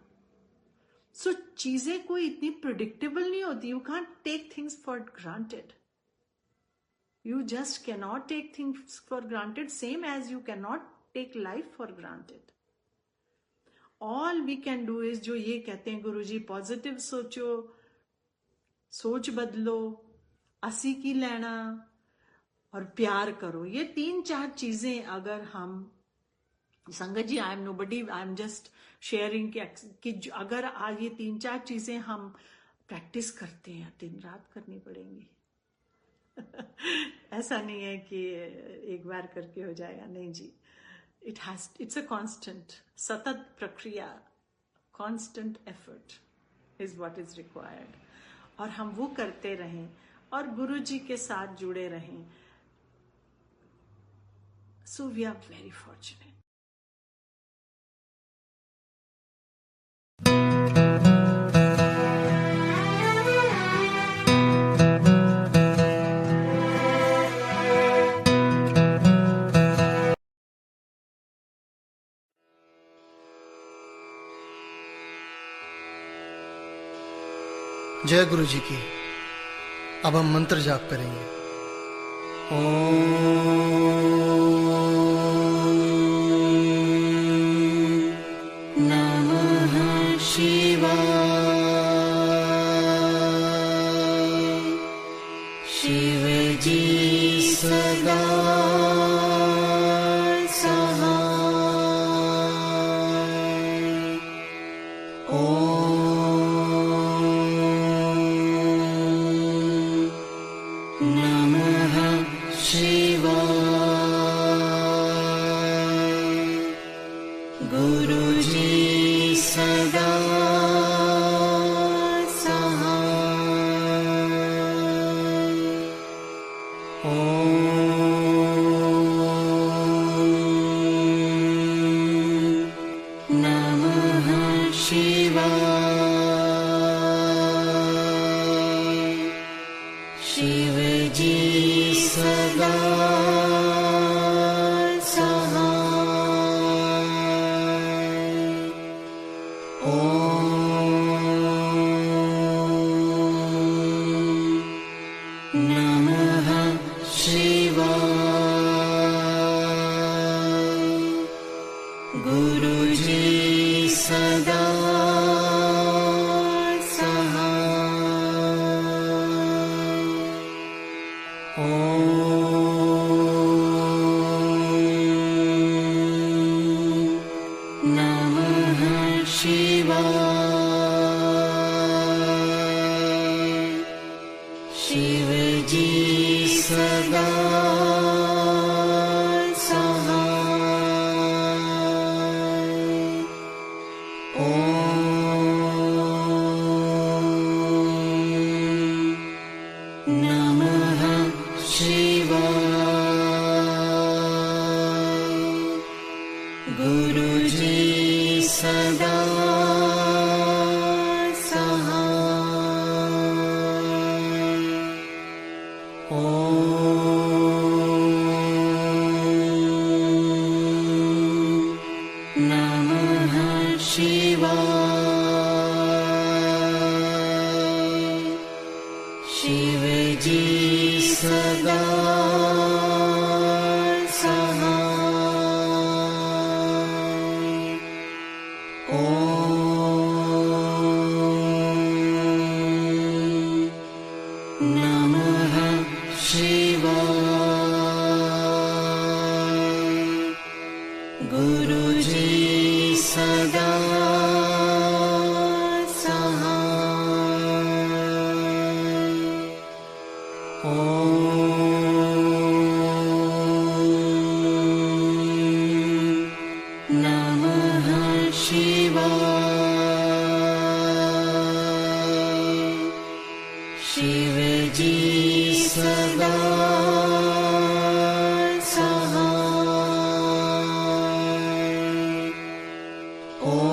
सो चीजें कोई इतनी प्रिडिक्टेबल नहीं होती। You can't take things for granted. You just cannot take things for granted, same as you cannot take life for granted. All we can do is, जो ये कहते हैं गुरुजी, पॉजिटिव सोचो, सोच बदलो, असी की लेना और प्यार करो। ये 3-4 चीजें अगर हम, संगत जी, I am nobody, I am just sharing कि अगर आज ये 3-4 चीजें हम प्रैक्टिस करते हैं, दिन रात करनी पड़ेंगी। ऐसा नहीं है कि एक बार करके हो जाएगा, नहीं जी। इट्स अ कांस्टेंट, सतत प्रक्रिया, constant effort is what is required. और हम वो करते रहें और गुरु जी के साथ जुड़े रहें। So we are very fortunate. जय गुरु जी की। अब हम मंत्र जाप करेंगे। नमः शिवाय। शिव जी सदा सदा सहाय। शिव जी सदा सहाय। ओम नमः शिवाय। गुरु जी सदा शिव जी सदा सहाय। ओम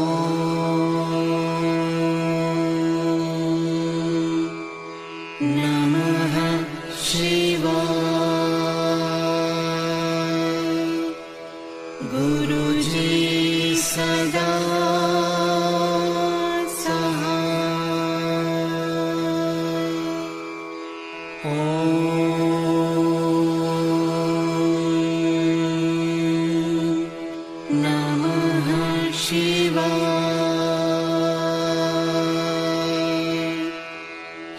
नमः शिवाय। गुरु जी सदा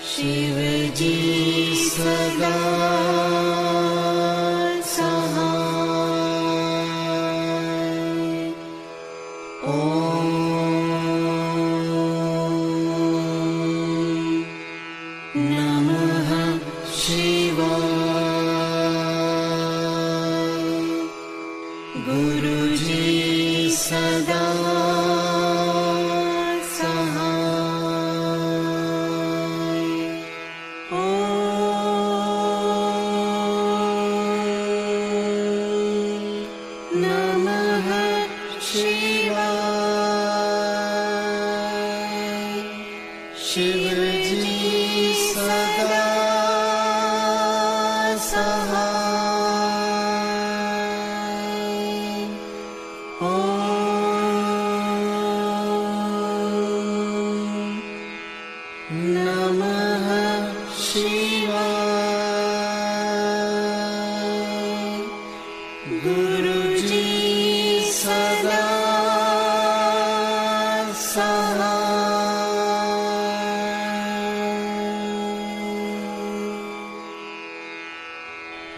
शिव जी सदा सहाय। ओम नमः शिवाय। गुरु जी सदा शिव जी सदा सहाय। ओम नमः शिवाय। गुरु जी सदा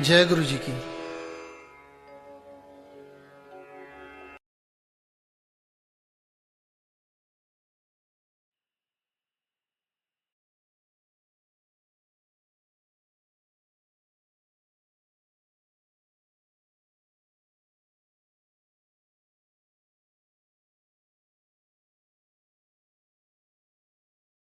जय गुरु जी की।